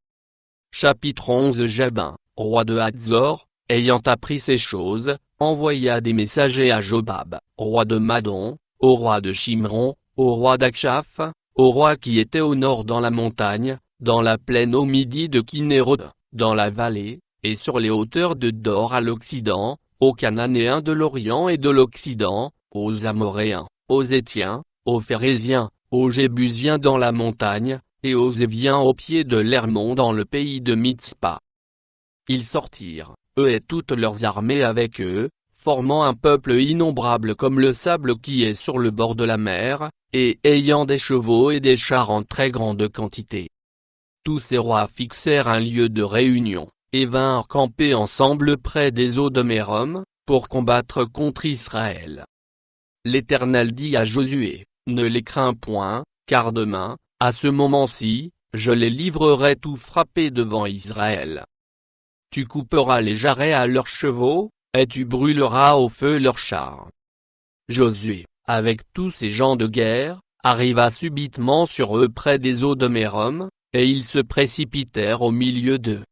Chapitre 11. Jabin, roi de Hatzor, ayant appris ces choses, envoya des messagers à Jobab, roi de Madon, au roi de Shimron, au roi d'Akshaph, au roi qui était au nord dans la montagne, dans la plaine au midi de Kinérod, dans la vallée, et sur les hauteurs de Dor à l'occident, aux Cananéens de l'Orient et de l'Occident, aux Amoréens, aux Étiens, aux Phéréziens, aux Jébusiens dans la montagne, et aux Éviens au pied de l'Hermon dans le pays de Mitzpa. Ils sortirent, eux et toutes leurs armées avec eux, formant un peuple innombrable comme le sable qui est sur le bord de la mer, et ayant des chevaux et des chars en très grande quantité. Tous ces rois fixèrent un lieu de réunion, et vinrent camper ensemble près des eaux de Mérom, pour combattre contre Israël. L'Éternel dit à Josué, ne les crains point, car demain, à ce moment-ci, je les livrerai tout frappés devant Israël. Tu couperas les jarrets à leurs chevaux, et tu brûleras au feu leurs chars. Josué, avec tous ces gens de guerre, arriva subitement sur eux près des eaux de Mérom, et ils se précipitèrent au milieu d'eux.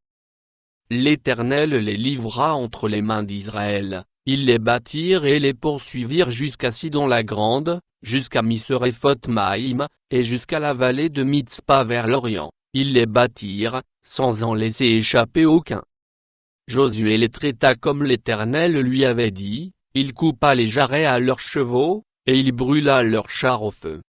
L'Éternel les livra entre les mains d'Israël, ils les battirent et les poursuivirent jusqu'à Sidon la Grande, jusqu'à Misérephoth-Maïm, et jusqu'à la vallée de Mitzpa vers l'Orient, ils les bâtirent, sans en laisser échapper aucun. Josué les traita comme l'Éternel lui avait dit, il coupa les jarrets à leurs chevaux, et il brûla leurs chars au feu.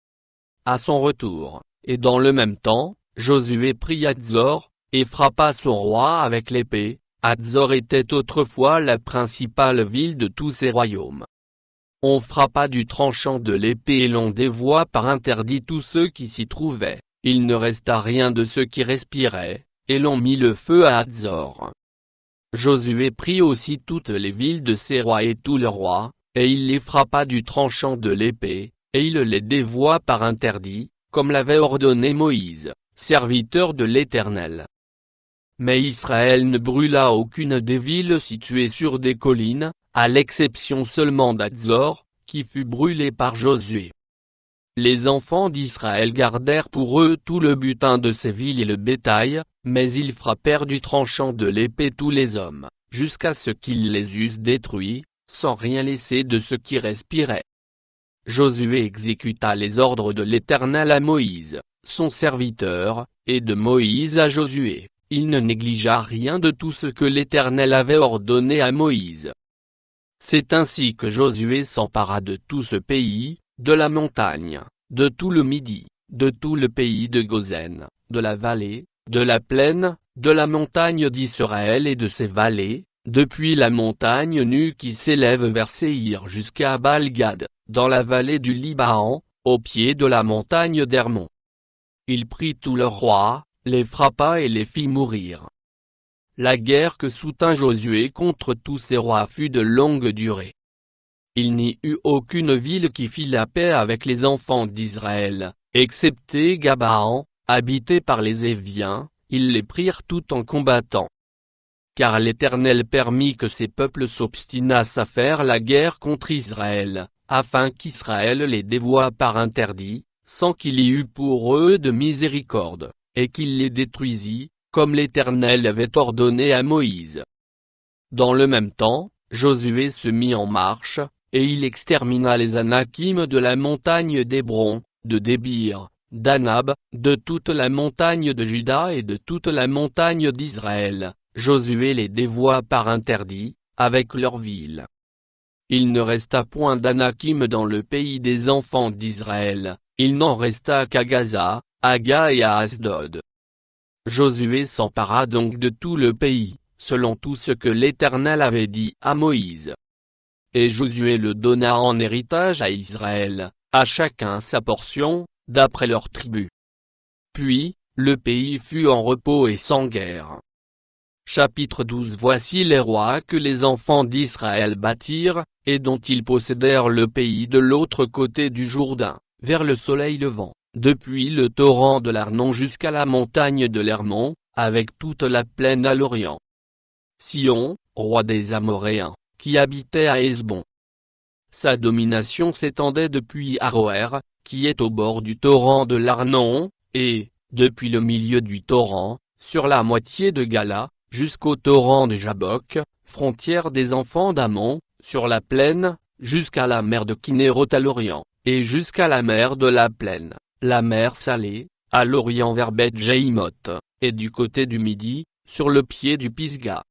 À son retour, et dans le même temps, Josué prit Hatzor, et frappa son roi avec l'épée. Hatzor était autrefois la principale ville de tous ses royaumes. On frappa du tranchant de l'épée et l'on dévoua par interdit tous ceux qui s'y trouvaient, il ne resta rien de ceux qui respiraient, et l'on mit le feu à Hatzor. Josué prit aussi toutes les villes de ses rois et tous leurs rois, et il les frappa du tranchant de l'épée, et il les dévoua par interdit, comme l'avait ordonné Moïse, serviteur de l'Éternel. Mais Israël ne brûla aucune des villes situées sur des collines, à l'exception seulement d'Hatzor, qui fut brûlé par Josué. Les enfants d'Israël gardèrent pour eux tout le butin de ces villes et le bétail, mais ils frappèrent du tranchant de l'épée tous les hommes, jusqu'à ce qu'ils les eussent détruits, sans rien laisser de ce qui respirait. Josué exécuta les ordres de l'Éternel à Moïse, son serviteur, et de Moïse à Josué, il ne négligea rien de tout ce que l'Éternel avait ordonné à Moïse. C'est ainsi que Josué s'empara de tout ce pays, de la montagne, de tout le Midi, de tout le pays de Gozen, de la vallée, de la plaine, de la montagne d'Israël et de ses vallées, depuis la montagne nue qui s'élève vers Séhir jusqu'à Baal-Gad, dans la vallée du Liban, au pied de la montagne d'Hermon. Il prit tous leurs rois, les frappa et les fit mourir. La guerre que soutint Josué contre tous ces rois fut de longue durée. Il n'y eut aucune ville qui fit la paix avec les enfants d'Israël, excepté Gabahan, habité par les Éviens, ils les prirent tout en combattant. Car l'Éternel permit que ces peuples s'obstinassent à faire la guerre contre Israël, afin qu'Israël les dévoie par interdit, sans qu'il y eût pour eux de miséricorde, et qu'il les détruisit, comme l'Éternel avait ordonné à Moïse. Dans le même temps, Josué se mit en marche, et il extermina les Anakim de la montagne d'Hébron, de Débir, d'Anab, de toute la montagne de Juda et de toute la montagne d'Israël. Josué les dévoua par interdit, avec leurs villes. Il ne resta point d'Anakim dans le pays des enfants d'Israël, il n'en resta qu'à Gaza, à Ga et à Asdod. Josué s'empara donc de tout le pays, selon tout ce que l'Éternel avait dit à Moïse. Et Josué le donna en héritage à Israël, à chacun sa portion, d'après leur tribu. Puis, le pays fut en repos et sans guerre. Chapitre 12. Voici les rois que les enfants d'Israël bâtirent, et dont ils possédèrent le pays de l'autre côté du Jourdain, vers le soleil levant, depuis le torrent de l'Arnon jusqu'à la montagne de l'Hermon, avec toute la plaine à l'Orient. Sion, roi des Amoréens, qui habitait à Hesbon. Sa domination s'étendait depuis Aroër, qui est au bord du torrent de l'Arnon, et, depuis le milieu du torrent, sur la moitié de Gala, jusqu'au torrent de Jabbok, frontière des enfants d'Ammon, sur la plaine, jusqu'à la mer de Kinnéroth à l'Orient, et jusqu'à la mer de la plaine, la mer Salée, à l'Orient vers Beth-Jéimoth, et du côté du Midi, sur le pied du Pisga.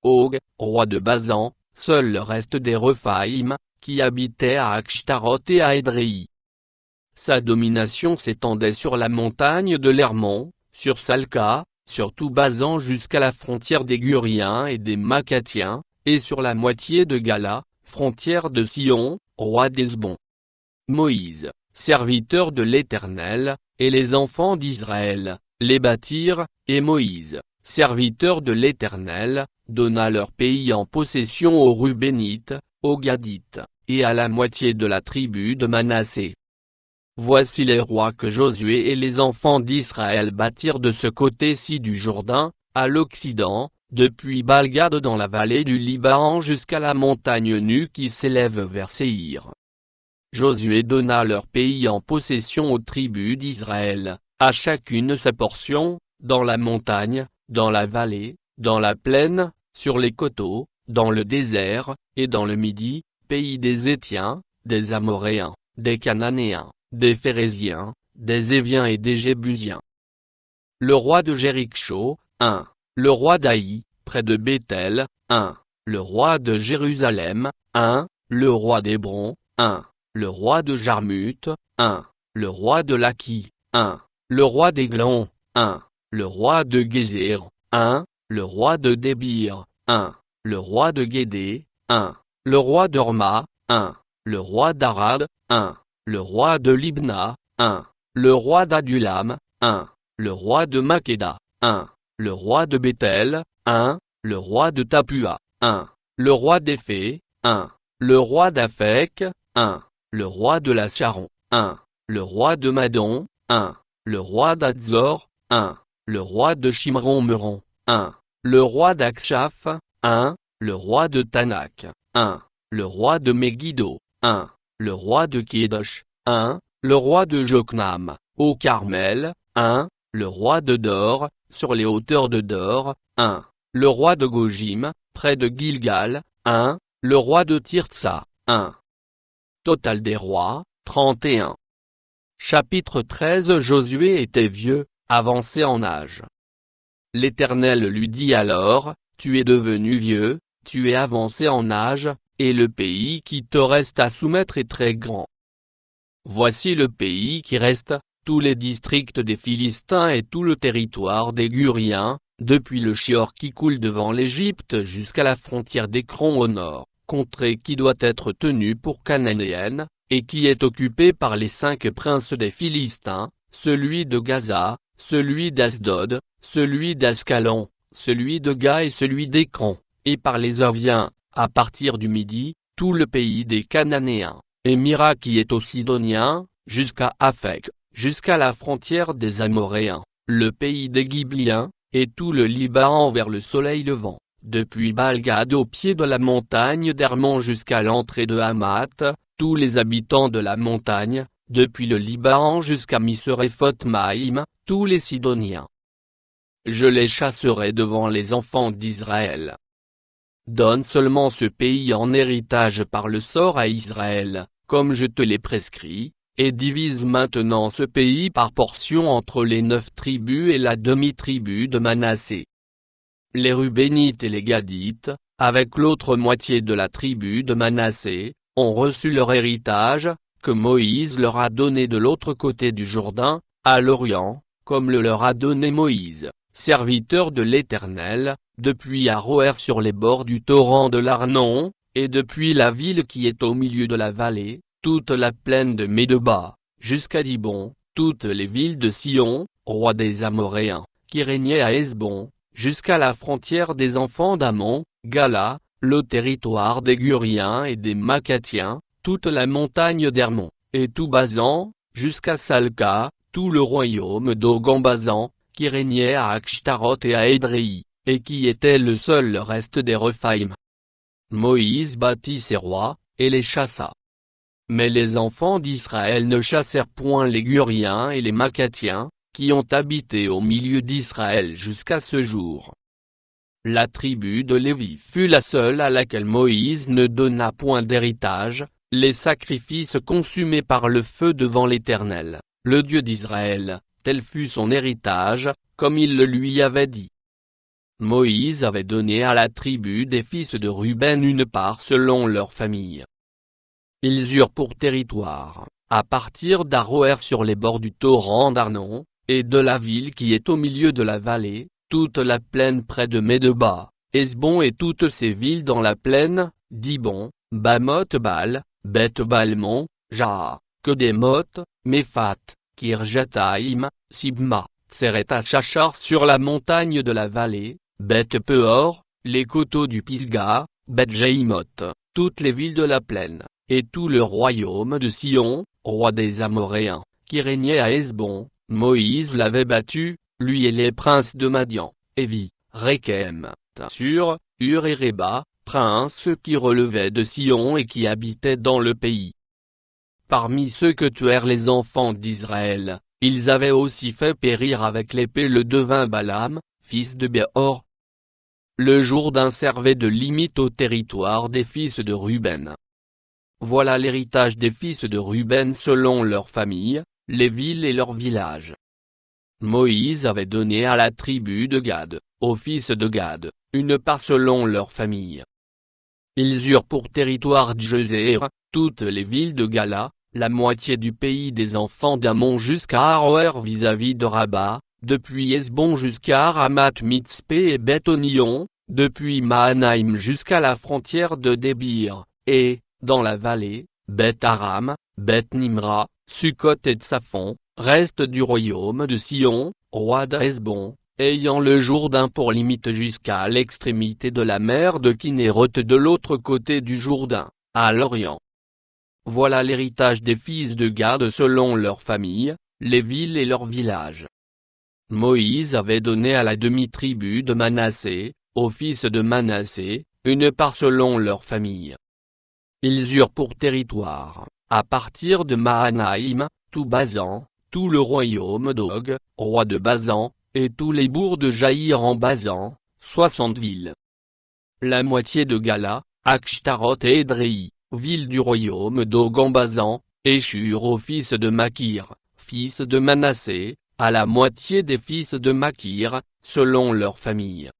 Og, roi de Basan, seul le reste des Rephaïm, qui habitaient à Akshtaroth et à Édréi. Sa domination s'étendait sur la montagne de l'Hermon, sur Salca, sur tout Basan jusqu'à la frontière des Guriens et des Makathiens, et sur la moitié de Gala, frontière de Sion, roi d'Hesbon. Moïse, serviteur de l'Éternel, et les enfants d'Israël, les bâtirent, et Moïse, serviteur de l'Éternel, donna leur pays en possession aux Rubénites, aux Gadites, et à la moitié de la tribu de Manassé. Voici les rois que Josué et les enfants d'Israël bâtirent de ce côté-ci du Jourdain, à l'Occident, depuis Baal-Gad dans la vallée du Liban jusqu'à la montagne nue qui s'élève vers Séhir. Josué donna leur pays en possession aux tribus d'Israël, à chacune sa portion, dans la montagne, dans la vallée, dans la plaine, sur les coteaux, dans le désert, et dans le Midi, pays des Hétiens, des Amoréens, des Cananéens, des Phéréziens, des Éviens et des Jébusiens. Le roi de Jéricho, 1. Le roi d'Aï, près de Béthel, 1. Le roi de Jérusalem, 1. Le roi d'Hébron, 1. Le roi de Jarmuth, 1. Le roi de Laki, 1. Le roi d'Églon, 1. Le roi de Gézir, 1. Le roi de Débir, 1. Le roi de Guédé, 1. Le roi d'Orma, 1. Le roi d'Arad, 1. Le roi de Libna, 1. Le roi d'Adulam, 1. Le roi de Makeda, 1. Le roi de Béthel, 1. Le roi de Tapua, 1. Le roi d'Éphé, 1. Le roi d'Aphek, 1. Le roi de Lacharon, 1. Le roi de Madon, 1. Le roi d'Adzor, 1. Le roi de Shimron-Meron, 1. Le roi d'Akshaph, 1. Le roi de Tanak, 1. Le roi de Megiddo, 1. Le roi de Kédosh, 1. Le roi de Joknam, au Carmel, 1. Le roi de Dor, sur les hauteurs de Dor, 1. Le roi de Gojim, près de Gilgal, 1. Le roi de Tirtsa, 1. Total des rois, 31. Chapitre 13. Josué était vieux, avancé en âge. L'Éternel lui dit alors, tu es devenu vieux, tu es avancé en âge, et le pays qui te reste à soumettre est très grand. Voici le pays qui reste, tous les districts des Philistins et tout le territoire des Guriens, depuis le Chior qui coule devant l'Égypte jusqu'à la frontière d'Écron au nord, contrée qui doit être tenue pour cananéenne, et qui est occupée par les 5 princes des Philistins, celui de Gaza, celui d'Asdod, celui d'Ascalon, celui de Ga et celui d'Écron, et par les Orviens, à partir du Midi, tout le pays des Cananéens, et Mira qui est aux Sidoniens, jusqu'à Aphek, jusqu'à la frontière des Amoréens, le pays des Ghibliens, et tout le Liban vers le soleil levant, depuis Baal-Gad au pied de la montagne d'Hermon jusqu'à l'entrée de Hamath, tous les habitants de la montagne, depuis le Liban jusqu'à Misrephoth-Maïm, tous les Sidoniens. Je les chasserai devant les enfants d'Israël. Donne seulement ce pays en héritage par le sort à Israël, comme je te l'ai prescrit, et divise maintenant ce pays par portions entre les 9 tribus et la demi-tribu de Manassé. Les Rubénites et les Gadites, avec l'autre moitié de la tribu de Manassé, ont reçu leur héritage, que Moïse leur a donné de l'autre côté du Jourdain, à l'Orient, comme le leur a donné Moïse, serviteur de l'Éternel, depuis Aroër sur les bords du torrent de l'Arnon, et depuis la ville qui est au milieu de la vallée, toute la plaine de Médeba, jusqu'à Dibon, toutes les villes de Sion, roi des Amoréens, qui régnait à Hesbon, jusqu'à la frontière des enfants d'Amon, Gala, le territoire des Guriens et des Makathiens, toute la montagne d'Hermon, et tout Basan, jusqu'à Salca, tout le royaume d'Ogan-Basan, qui régnait à Akshtaroth et à Édréi, et qui était le seul reste des Rephaïm. Moïse bâtit ses rois, et les chassa. Mais les enfants d'Israël ne chassèrent point les Guriens et les Makathiens, qui ont habité au milieu d'Israël jusqu'à ce jour. La tribu de Lévi fut la seule à laquelle Moïse ne donna point d'héritage, les sacrifices consumés par le feu devant l'Éternel, le Dieu d'Israël, tel fut son héritage, comme il le lui avait dit. Moïse avait donné à la tribu des fils de Ruben une part selon leur famille. Ils eurent pour territoire, à partir d'Aroër sur les bords du torrent d'Arnon, et de la ville qui est au milieu de la vallée, toute la plaine près de Médeba, Hesbon et toutes ses villes dans la plaine, Dibon, Bamoth-Bal, Beth-Balmon, Jaha, Kedémoth, Méphat, Kirjataïm, Sibma, Tseret-Shachar sur la montagne de la vallée, Beth-Peor, les coteaux du Pisga, Beth-Jéimoth, toutes les villes de la plaine, et tout le royaume de Sion, roi des Amoréens, qui régnait à Hesbon. Moïse l'avait battu, lui et les princes de Madian, Évi, Rékem, Tassur, Hur et Réba, princes qui relevaient de Sion et qui habitaient dans le pays. Parmi ceux que tuèrent les enfants d'Israël, ils avaient aussi fait périr avec l'épée le devin Balaam, fils de Béor. Le Jourdain servait de limite au territoire des fils de Ruben. Voilà l'héritage des fils de Ruben selon leur famille, les villes et leurs villages. Moïse avait donné à la tribu de Gad, aux fils de Gad, une part selon leur famille. Ils eurent pour territoire Djézer, toutes les villes de Gala, la moitié du pays des enfants d'Ammon jusqu'à Aroër vis-à-vis de Rabat, depuis Hesbon jusqu'à Ramat Mitzpé et Beth-Onion, depuis Mahanaïm jusqu'à la frontière de Débir, et, dans la vallée, Beth-Aram, Beth-Nimra, Sukkot et Tsafon, reste du royaume de Sion, roi d'Hesbon, ayant le Jourdain pour limite jusqu'à l'extrémité de la mer de Kinnéroth de l'autre côté du Jourdain, à l'Orient. Voilà l'héritage des fils de Gad selon leurs familles, les villes et leurs villages. Moïse avait donné à la demi-tribu de Manassé, aux fils de Manassé, une part selon leur famille. Ils eurent pour territoire, à partir de Mahanaïm, tout Basan, tout le royaume d'Og, roi de Basan, et tous les bourgs de Jaïr en Basan, 60 villes. La moitié de Gala, Akshtaroth et Édréi, villes du royaume d'Og en Basan, échurent aux fils de Makir, fils de Manassé, à la moitié des fils de Makir, selon leur famille.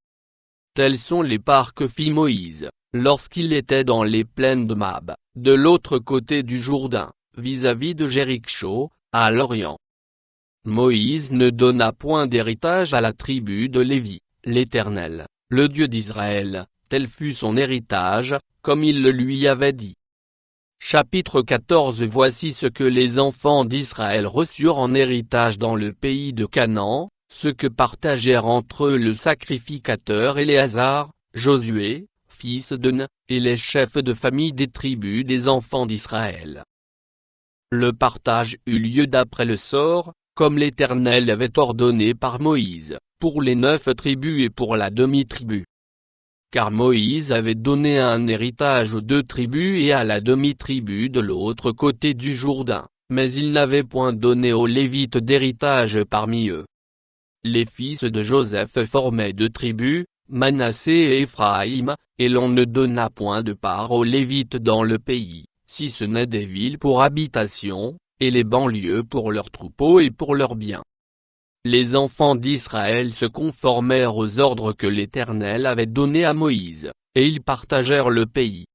Telles sont les parts que fit Moïse, lorsqu'il était dans les plaines de Moab, de l'autre côté du Jourdain, vis-à-vis de Jéricho, à l'Orient. Moïse ne donna point d'héritage à la tribu de Lévi, l'Éternel, le Dieu d'Israël, tel fut son héritage, comme il le lui avait dit. Chapitre 14. Voici ce que les enfants d'Israël reçurent en héritage dans le pays de Canaan, ce que partagèrent entre eux le sacrificateur Éléazar, Josué, fils de Nun, et les chefs de famille des tribus des enfants d'Israël. Le partage eut lieu d'après le sort, comme l'Éternel avait ordonné par Moïse, pour les 9 tribus et pour la demi-tribu. Car Moïse avait donné un héritage aux 2 tribus et à la demi-tribu de l'autre côté du Jourdain, mais il n'avait point donné aux Lévites d'héritage parmi eux. Les fils de Joseph formaient 2 tribus, Manassé et Éphraïm, et l'on ne donna point de part aux Lévites dans le pays, si ce n'est des villes pour habitation, et les banlieues pour leurs troupeaux et pour leurs biens. Les enfants d'Israël se conformèrent aux ordres que l'Éternel avait donnés à Moïse, et ils partagèrent le pays.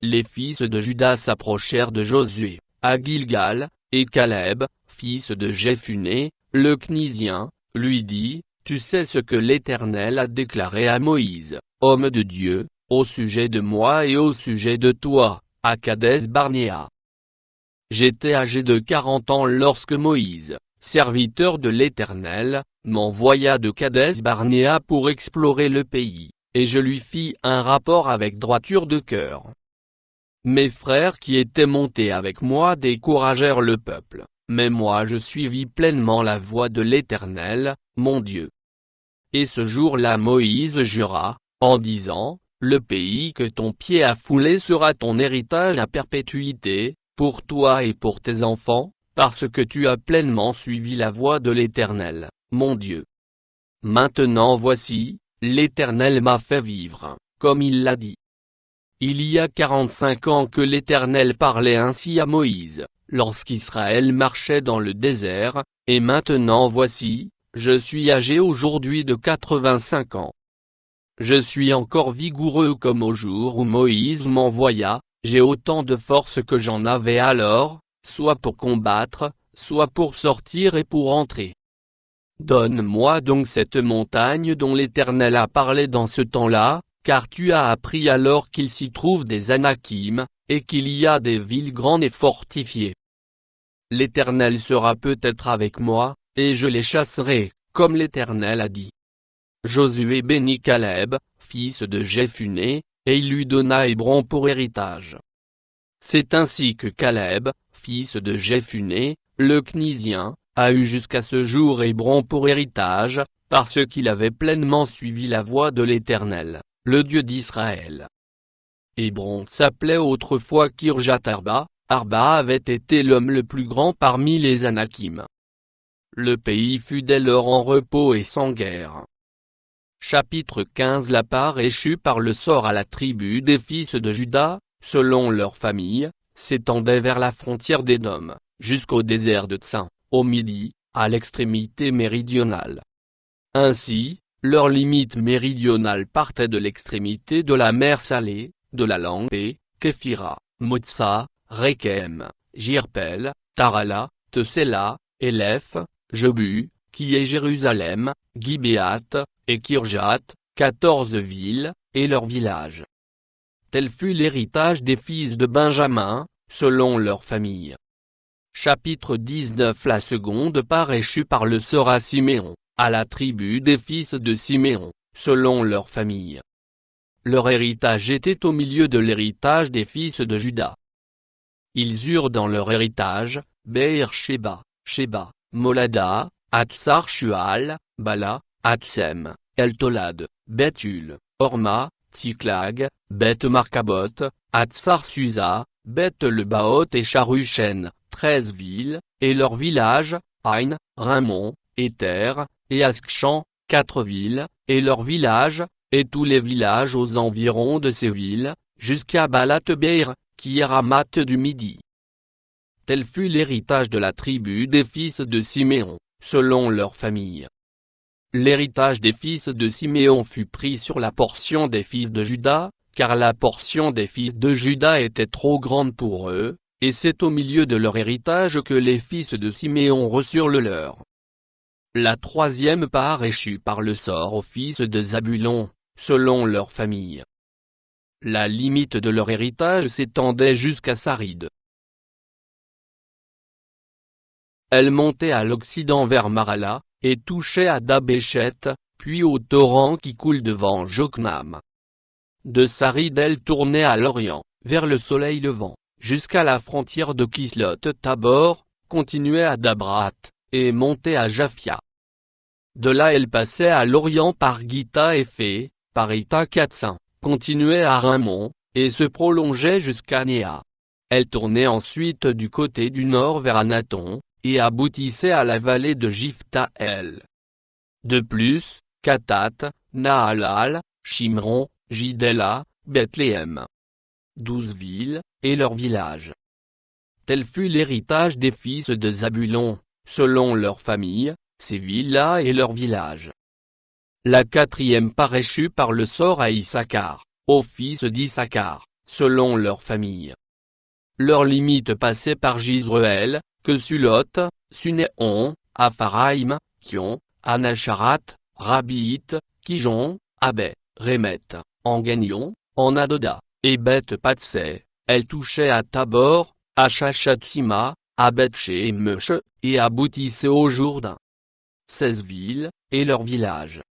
Les fils de Juda s'approchèrent de Josué, à Gilgal, et Caleb, fils de Jephuné, le Knisien, lui dit, « Tu sais ce que l'Éternel a déclaré à Moïse, homme de Dieu, au sujet de moi et au sujet de toi, à Kadès-Barnéa. J'étais âgé de 40 ans lorsque Moïse, serviteur de l'Éternel, m'envoya de Kadès-Barnéa pour explorer le pays, et je lui fis un rapport avec droiture de cœur. Mes frères qui étaient montés avec moi découragèrent le peuple, mais moi je suivis pleinement la voie de l'Éternel, mon Dieu. Et ce jour-là Moïse jura, en disant, le pays que ton pied a foulé sera ton héritage à perpétuité, pour toi et pour tes enfants, parce que tu as pleinement suivi la voie de l'Éternel, mon Dieu. Maintenant voici, l'Éternel m'a fait vivre, comme il l'a dit. Il y a 45 ans que l'Éternel parlait ainsi à Moïse, lorsqu'Israël marchait dans le désert, et maintenant voici, je suis âgé aujourd'hui de 85 ans. Je suis encore vigoureux comme au jour où Moïse m'envoya, j'ai autant de force que j'en avais alors, soit pour combattre, soit pour sortir et pour entrer. Donne-moi donc cette montagne dont l'Éternel a parlé dans ce temps-là, car tu as appris alors qu'il s'y trouve des Anakim, et qu'il y a des villes grandes et fortifiées. L'Éternel sera peut-être avec moi, et je les chasserai, comme l'Éternel a dit. Josué bénit Caleb, fils de Jephuné, et il lui donna Hébron pour héritage. C'est ainsi que Caleb, fils de Jephuné, le Knisien, a eu jusqu'à ce jour Hébron pour héritage, parce qu'il avait pleinement suivi la voie de l'Éternel, le Dieu d'Israël. Hébron s'appelait autrefois Kirjat-Arba, Arba avait été l'homme le plus grand parmi les Anakim. Le pays fut dès lors en repos et sans guerre. Chapitre 15. La part échue par le sort à la tribu des fils de Juda, selon leur famille, s'étendait vers la frontière d'Édom, jusqu'au désert de Tsin, au midi, à l'extrémité méridionale. Ainsi, leur limite méridionale partait de l'extrémité de la mer Salée, de la langue P, Képhira, Motsa, Rékem, Jirpel, Tarala, Tesela, Élèph, Jebu, qui est Jérusalem, Gibéat, et Kirjat, 14 villes, et leurs villages. Tel fut l'héritage des fils de Benjamin, selon leurs familles. Chapitre 19. La seconde part échut par le sort à Siméon, à la tribu des fils de Siméon, selon leurs familles. Leur héritage était au milieu de l'héritage des fils de Juda. Ils eurent dans leur héritage, Beër-Sheba, Sheba, Molada, Hatsar-Shual, Bala, Hatsem, Eltolad, Bethul, Horma, Tsiklag, Beth-Markabot, Hatsar-Susa, Beth-le-Baoth et Charushen, 13 villes, et leurs villages, Ain, Rimon, Éther, et Askshan, 4 villes, et leurs villages, et tous les villages aux environs de ces villes, jusqu'à Balat-Beir, qui est Ramat du Midi. Tel fut l'héritage de la tribu des fils de Siméon, selon leur famille. L'héritage des fils de Siméon fut pris sur la portion des fils de Juda, car la portion des fils de Juda était trop grande pour eux, et c'est au milieu de leur héritage que les fils de Siméon reçurent le leur. La troisième part échut par le sort aux fils de Zabulon, selon leur famille. La limite de leur héritage s'étendait jusqu'à Saride. Elle montait à l'occident vers Marala, et touchait à Dabéchet, puis au torrent qui coule devant Joknam. De Saride elle tournait à l'orient, vers le soleil levant, jusqu'à la frontière de Kislot-Tabor, continuait à Dabrat, et montait à Japhia. De là elle passait à l'orient par Gita et Phé, par Ita-Katsin, continuait à Rimon, et se prolongeait jusqu'à Néa. Elle tournait ensuite du côté du nord vers Anaton, et aboutissait à la vallée de Jiphtaël. De plus, Katat, Nahalal, Shimron, Jidela, Bethléem. 12 villes, et leurs villages. Tel fut l'héritage des fils de Zabulon, selon leur famille, ces villes-là et leurs villages. La quatrième part échut par le sort à Issachar, aux fils d'Issachar, selon leur famille. Leur limite passait par Jizreel, Kesulot, Sunéon, Apharaïm, Kion, Anacharat, Rabit, Kijon, Abé, Rémet, Engagnon, en Adoda, et Beth-Patsé. Elle touchait à Tabor, à Chachatsima, à Beth-Shemesh, et aboutissait au Jourdain. 16 villes, et leurs villages.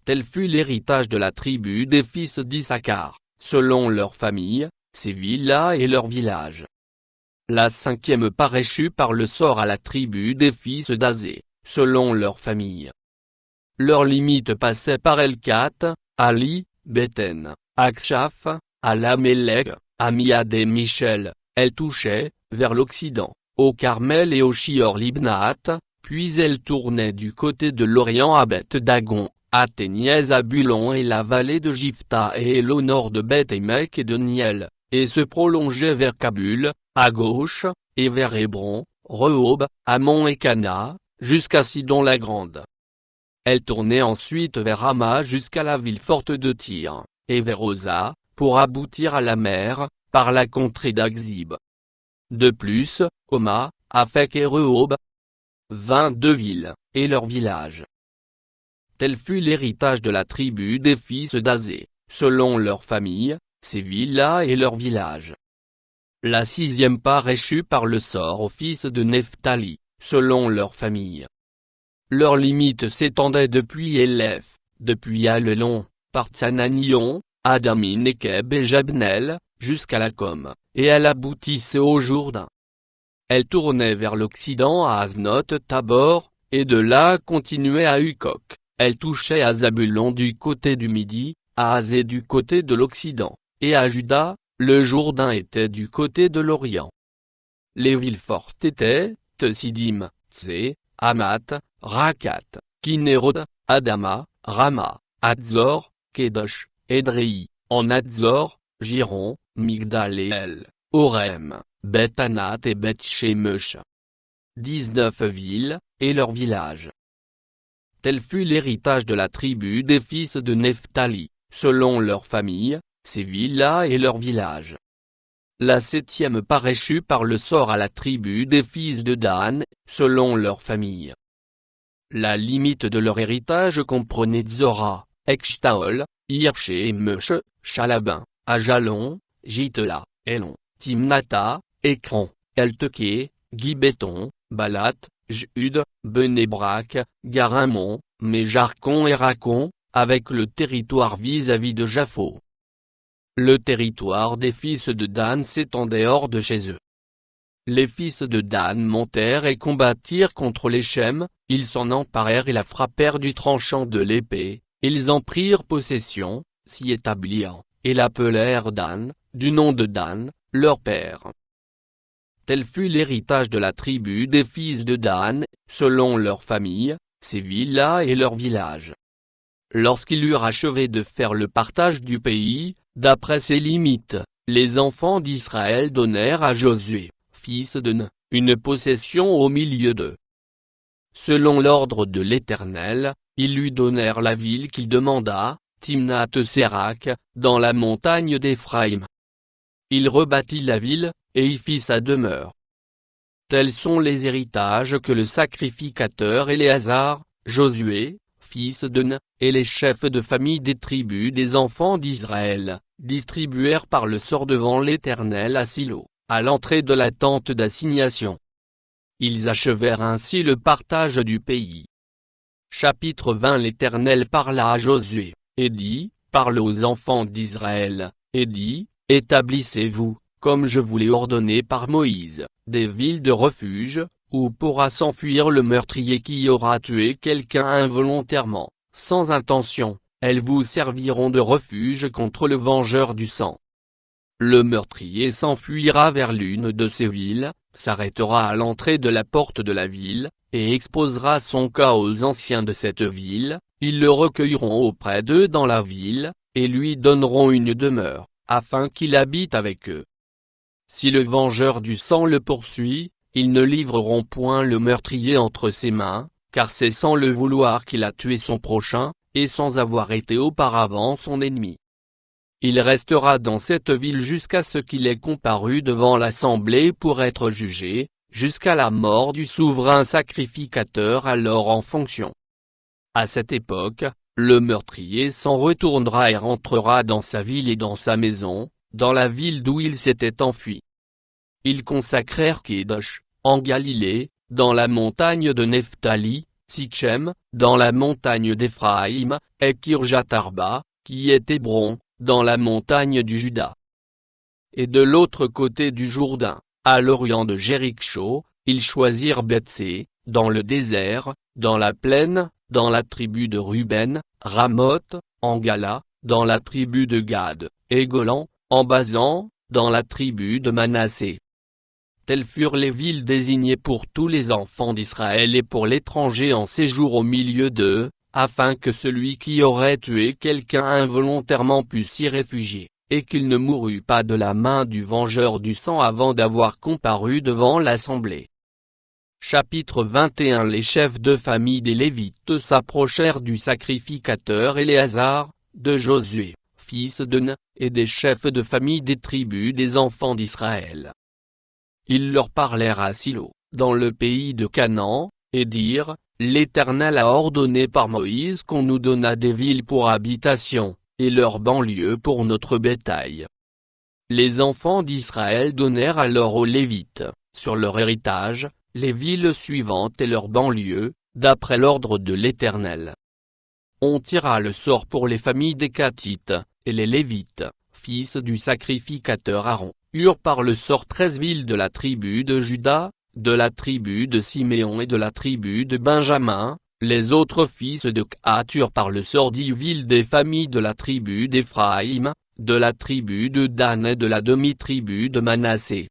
Tel fut l'héritage de la tribu des fils d'Issachar, selon leur famille, ces villes-là et leurs villages. La cinquième part échut par le sort à la tribu des fils d'Azé, selon leur famille. Leur limite passait par Elkat, Ali, Béten, Akshaph, Alamélec, Amiad et Michel. Elle touchait, vers l'occident, au Carmel et au Shior-Libnaat, puis elle tournait du côté de l'Orient à Beth-Dagon, Athéniès à Bulon et la vallée de Jiphta et au nord de Beth-Émec et de Niel, et se prolongeait vers Kabul, à gauche, et vers Hébron, Rehob, Ammon et Cana, jusqu'à Sidon la Grande. Elle tournait ensuite vers Hama jusqu'à la ville forte de Tyr, et vers Oza, pour aboutir à la mer, par la contrée d'Akzib. De plus, Homa, Aphek et Rehob, 22 villes, et leurs villages. Tel fut l'héritage de la tribu des fils d'Azé, selon leur famille, ces villes-là et leurs villages. La sixième part échut par le sort aux fils de Nephtali, selon leur famille. Leur limite s'étendait depuis Élèph, depuis Alelon, par Tsananion, Adamin et Keb et Jabnel, jusqu'à Lakom, et elle aboutissait au Jourdain. Elle tournait vers l'occident à Aznot-Tabor, et de là continuait à Hukok. Elle touchait à Zabulon du côté du Midi, à Azé du côté de l'Occident, et à Juda, le Jourdain était du côté de l'Orient. Les villes fortes étaient, Tsidim, Tsé, Hamat, Rakat, Kinerod, Adama, Rama, Hatzor, Kedosh, Edrei, en Hatzor, Giron, Migdal et El, Orem, Beth-Anath et Beth-Shemesh. 19 villes, et leurs villages. Tel fut l'héritage de la tribu des fils de Nephtali, selon leurs familles, ces villes-là et leurs villages. La 7e part échut par le sort à la tribu des fils de Dan, selon leurs familles. La limite de leur héritage comprenait Zora, Eshtaol, Hirsh-Shemesh, Chalabin, Ajalon, Jitla, Elon, Timnatha, Ekron, Elteké, Gibéton, Balat, Jud, Benébrak, Garimon, Méjarcon et Racon, avec le territoire vis-à-vis de Japho. Le territoire des fils de Dan s'étendait hors de chez eux. Les fils de Dan montèrent et combattirent contre les Shem, ils s'en emparèrent et la frappèrent du tranchant de l'épée, ils en prirent possession, s'y établirent, et l'appelèrent Dan, du nom de Dan, leur père. Tel fut l'héritage de la tribu des fils de Dan, selon leurs familles, ces villes-là et leurs villages. Lorsqu'ils eurent achevé de faire le partage du pays, d'après ses limites, les enfants d'Israël donnèrent à Josué, fils de Nun, une possession au milieu d'eux. Selon l'ordre de l'Éternel, ils lui donnèrent la ville qu'il demanda, Timnath-Sérak, dans la montagne d'Éphraïm. Il rebâtit la ville, et y fit sa demeure. Tels sont les héritages que le sacrificateur Éléazar, Josué, fils de Nun, et les chefs de famille des tribus des enfants d'Israël, distribuèrent par le sort devant l'Éternel à Silo, à l'entrée de la tente d'assignation. Ils achevèrent ainsi le partage du pays. Chapitre 20. L'Éternel parla à Josué, et dit, parle aux enfants d'Israël, et dit, établissez-vous, comme je vous l'ai ordonné par Moïse, des villes de refuge, où pourra s'enfuir le meurtrier qui aura tué quelqu'un involontairement, sans intention, elles vous serviront de refuge contre le vengeur du sang. Le meurtrier s'enfuira vers l'une de ces villes, s'arrêtera à l'entrée de la porte de la ville, et exposera son cas aux anciens de cette ville, ils le recueilleront auprès d'eux dans la ville, et lui donneront une demeure, afin qu'il habite avec eux. Si le vengeur du sang le poursuit, ils ne livreront point le meurtrier entre ses mains, car c'est sans le vouloir qu'il a tué son prochain, et sans avoir été auparavant son ennemi. Il restera dans cette ville jusqu'à ce qu'il ait comparu devant l'assemblée pour être jugé, jusqu'à la mort du souverain sacrificateur alors en fonction. À cette époque, le meurtrier s'en retournera et rentrera dans sa ville et dans sa maison, dans la ville d'où il s'était enfui. Ils consacrèrent Kedosh, en Galilée, dans la montagne de Nephtali, Sichem, dans la montagne d'Éphraïm, et Kirjat-Arba, qui est Hébron, dans la montagne du Juda. Et de l'autre côté du Jourdain, à l'orient de Jéricho, ils choisirent Bethsé, dans le désert, dans la plaine, dans la tribu de Ruben, Ramoth, en Gala, dans la tribu de Gad, et Golan, en Basan, dans la tribu de Manassé. Telles furent les villes désignées pour tous les enfants d'Israël et pour l'étranger en séjour au milieu d'eux, afin que celui qui aurait tué quelqu'un involontairement pût s'y réfugier, et qu'il ne mourût pas de la main du vengeur du sang avant d'avoir comparu devant l'assemblée. Chapitre 21. Les chefs de famille des Lévites s'approchèrent du sacrificateur Éléazar, de Josué, fils de Nun, et des chefs de famille des tribus des enfants d'Israël. Ils leur parlèrent à Silo, dans le pays de Canaan, et dirent, l'Éternel a ordonné par Moïse qu'on nous donnât des villes pour habitation, et leurs banlieues pour notre bétail. Les enfants d'Israël donnèrent alors aux Lévites, sur leur héritage, les villes suivantes et leurs banlieues, d'après l'ordre de l'Éternel. On tira le sort pour les familles des Kathites, et les Lévites, fils du sacrificateur Aaron, eurent par le sort 13 villes de la tribu de Juda, de la tribu de Siméon et de la tribu de Benjamin. Les autres fils de Kehath eurent par le sort 10 villes des familles de la tribu d'Éphraïm, de la tribu de Dan et de la demi-tribu de Manassé.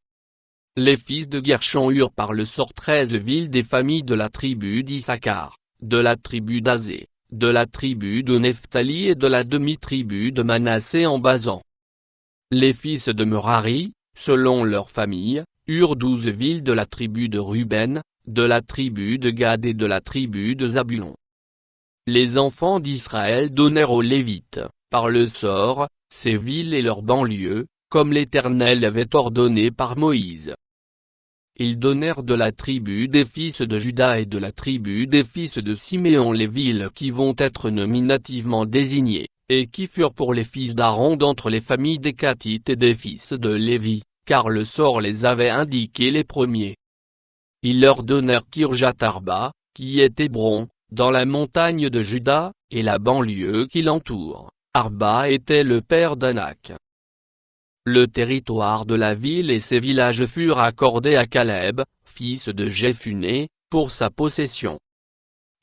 Les fils de Guershon eurent par le sort 13 villes des familles de la tribu d'Issachar, de la tribu d'Azé, de la tribu de Nephtali et de la demi-tribu de Manassé en Basan. Les fils de Merari, selon leur famille, eurent 12 villes de la tribu de Ruben, de la tribu de Gad et de la tribu de Zabulon. Les enfants d'Israël donnèrent aux Lévites, par le sort, ces villes et leurs banlieues, comme l'Éternel avait ordonné par Moïse. Ils donnèrent de la tribu des fils de Juda et de la tribu des fils de Siméon les villes qui vont être nominativement désignées, et qui furent pour les fils d'Aaron d'entre les familles des Kathites et des fils de Lévi, car le sort les avait indiqués les premiers. Ils leur donnèrent Kirjat-Arba, qui est Hébron, dans la montagne de Juda, et la banlieue qui l'entoure. Arba était le père d'Anak. Le territoire de la ville et ses villages furent accordés à Caleb, fils de Jephunnée, pour sa possession.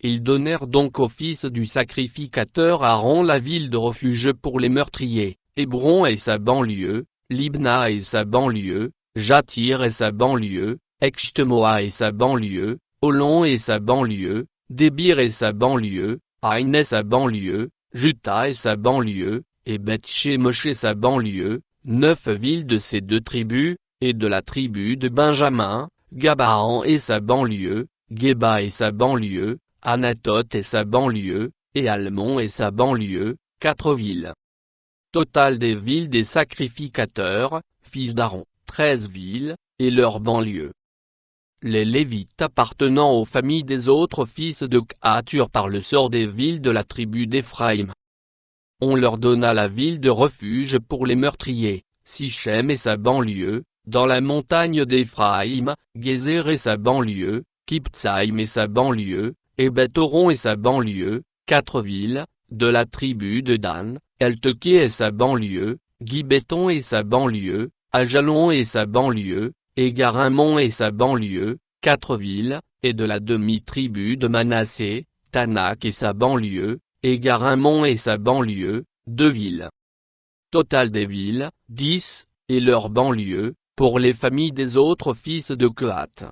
Ils donnèrent donc au fils du sacrificateur Aaron la ville de refuge pour les meurtriers, Hébron et sa banlieue, Libna et sa banlieue, Jatir et sa banlieue, Echtemoa et sa banlieue, Holon et sa banlieue, Débir et sa banlieue, Aïn et sa banlieue, Juta et sa banlieue, et Beth-Shemesh et sa banlieue, 9 villes de ces 2 tribus, et de la tribu de Benjamin, Gabahan et sa banlieue, Geba et sa banlieue, Anatoth et sa banlieue, et Almon et sa banlieue, 4 villes. Total des villes des sacrificateurs, fils d'Aaron, 13 villes, et leurs banlieues. Les Lévites appartenant aux familles des autres fils de Kehath eurent par le sort des villes de la tribu d'Éphraïm. On leur donna la ville de refuge pour les meurtriers, Sichem et sa banlieue, dans la montagne d'Éphraïm, Gézer et sa banlieue, Kiptsaïm et sa banlieue, et Beth-Horon et sa banlieue, 4 villes, de la tribu de Dan, Elteké et sa banlieue, Gibéton et sa banlieue, Ajalon et sa banlieue, et Garimon et sa banlieue, 4 villes, et de la demi-tribu de Manassé, Tanak et sa banlieue, et Garimon et sa banlieue, 2 villes. Total des villes, 10, et leurs banlieues, pour les familles des autres fils de Kehath.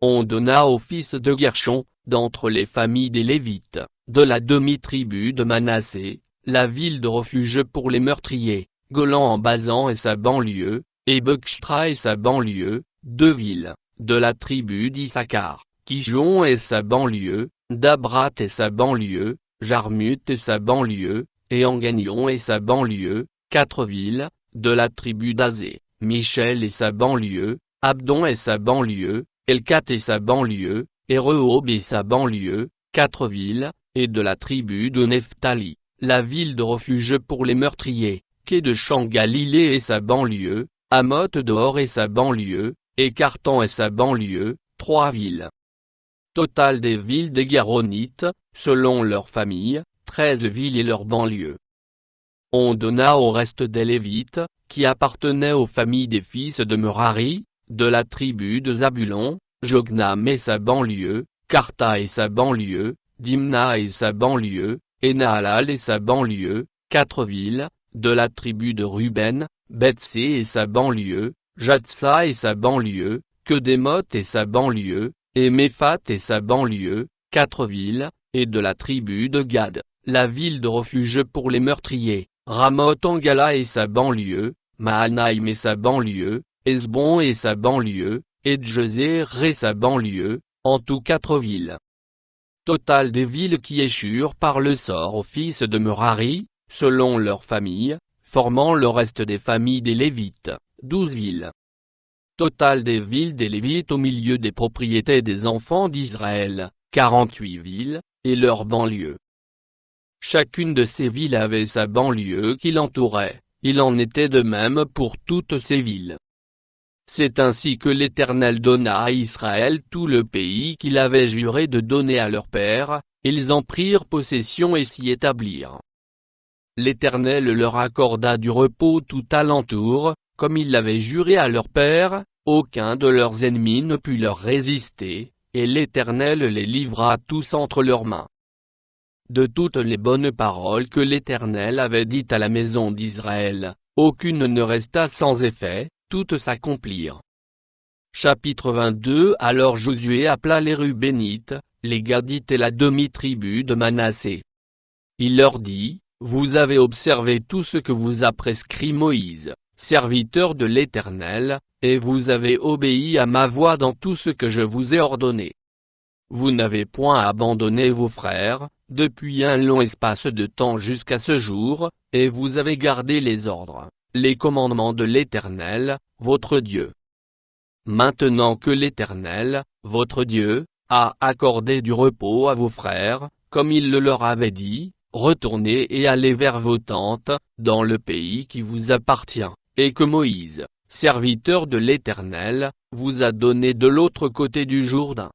On donna aux fils de Gershon, d'entre les familles des Lévites, de la demi-tribu de Manassé, la ville de refuge pour les meurtriers, Golan en Basan et sa banlieue, et Bokshtra et sa banlieue, 2 villes, de la tribu d'Issachar, Kijon et sa banlieue, Dabrat et sa banlieue, Jarmut et sa banlieue, et Enganion et sa banlieue, 4 villes, de la tribu d'Azé, Michel et sa banlieue, Abdon et sa banlieue, Elkat et sa banlieue, et Rehob et sa banlieue, 4 villes, et de la tribu de Nephtali, la ville de refuge pour les meurtriers, Quai de Champ Galilée et sa banlieue, Amoth d'Or et sa banlieue, et Cartan et sa banlieue, 3 villes. Total des villes des Garonites, selon leurs familles, 13 villes et leurs banlieues. On donna au reste des Lévites, qui appartenaient aux familles des fils de Merari, de la tribu de Zabulon, Jognam et sa banlieue, Karta et sa banlieue, Dimna et sa banlieue, et Nahalal et sa banlieue, 4 villes, de la tribu de Ruben, Bethsé et sa banlieue, Jatsa et sa banlieue, Kedémoth et sa banlieue, et Méphat et sa banlieue, 4 villes, et de la tribu de Gad, la ville de refuge pour les meurtriers, Ramoth en Gala et sa banlieue, Mahanaïm et sa banlieue, Hesbon et sa banlieue, et Djezer et sa banlieue, en tout 4 villes. Total des villes qui échurent par le sort aux fils de Merari, selon leurs familles, formant le reste des familles des Lévites, 12 villes. Total des villes des Lévites au milieu des propriétés des enfants d'Israël, 48 villes, et leurs banlieues. Chacune de ces villes avait sa banlieue qui l'entourait, il en était de même pour toutes ces villes. C'est ainsi que l'Éternel donna à Israël tout le pays qu'il avait juré de donner à leur père, ils en prirent possession et s'y établirent. L'Éternel leur accorda du repos tout alentour, comme il l'avait juré à leur père, aucun de leurs ennemis ne put leur résister, et l'Éternel les livra tous entre leurs mains. De toutes les bonnes paroles que l'Éternel avait dites à la maison d'Israël, aucune ne resta sans effet, toutes s'accomplirent. Chapitre 22 Alors Josué appela les Rubénites, les Gadites et la demi-tribu de Manassé. Il leur dit, vous avez observé tout ce que vous a prescrit Moïse, serviteur de l'Éternel, et vous avez obéi à ma voix dans tout ce que je vous ai ordonné. Vous n'avez point abandonné vos frères, depuis un long espace de temps jusqu'à ce jour, et vous avez gardé les ordres, les commandements de l'Éternel, votre Dieu. Maintenant que l'Éternel, votre Dieu, a accordé du repos à vos frères, comme il le leur avait dit, retournez et allez vers vos tentes, dans le pays qui vous appartient, et que Moïse, serviteur de l'Éternel, vous a donné de l'autre côté du Jourdain.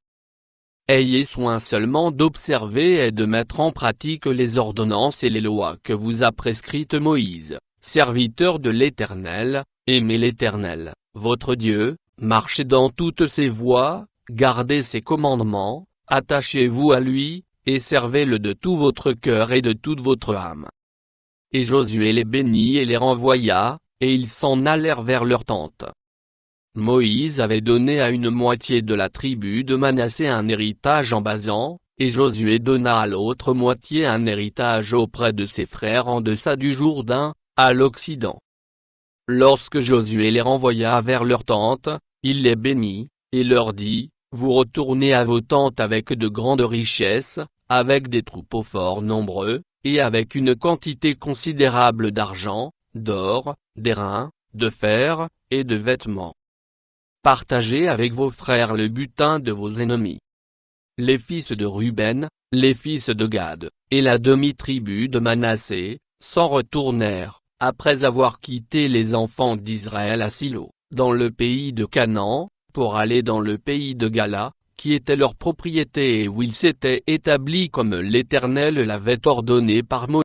Ayez soin seulement d'observer et de mettre en pratique les ordonnances et les lois que vous a prescrites Moïse, serviteur de l'Éternel, aimez l'Éternel, votre Dieu, marchez dans toutes ses voies, gardez ses commandements, attachez-vous à lui, et servez-le de tout votre cœur et de toute votre âme. Et Josué les bénit et les renvoya, et ils s'en allèrent vers leur tente. Moïse avait donné à une moitié de la tribu de Manassé un héritage en Basan, et Josué donna à l'autre moitié un héritage auprès de ses frères en deçà du Jourdain, à l'Occident. Lorsque Josué les renvoya vers leur tente, il les bénit, et leur dit, vous retournez à vos tentes avec de grandes richesses, avec des troupeaux fort nombreux, et avec une quantité considérable d'argent, d'or, d'airain, de fer, et de vêtements. Partagez avec vos frères le butin de vos ennemis. Les fils de Ruben, les fils de Gad, et la demi-tribu de Manassé, s'en retournèrent, après avoir quitté les enfants d'Israël à Silo, dans le pays de Canaan, pour aller dans le pays de Gala, qui était leur propriété et où ils s'étaient établis comme l'Éternel l'avait ordonné par Moïse.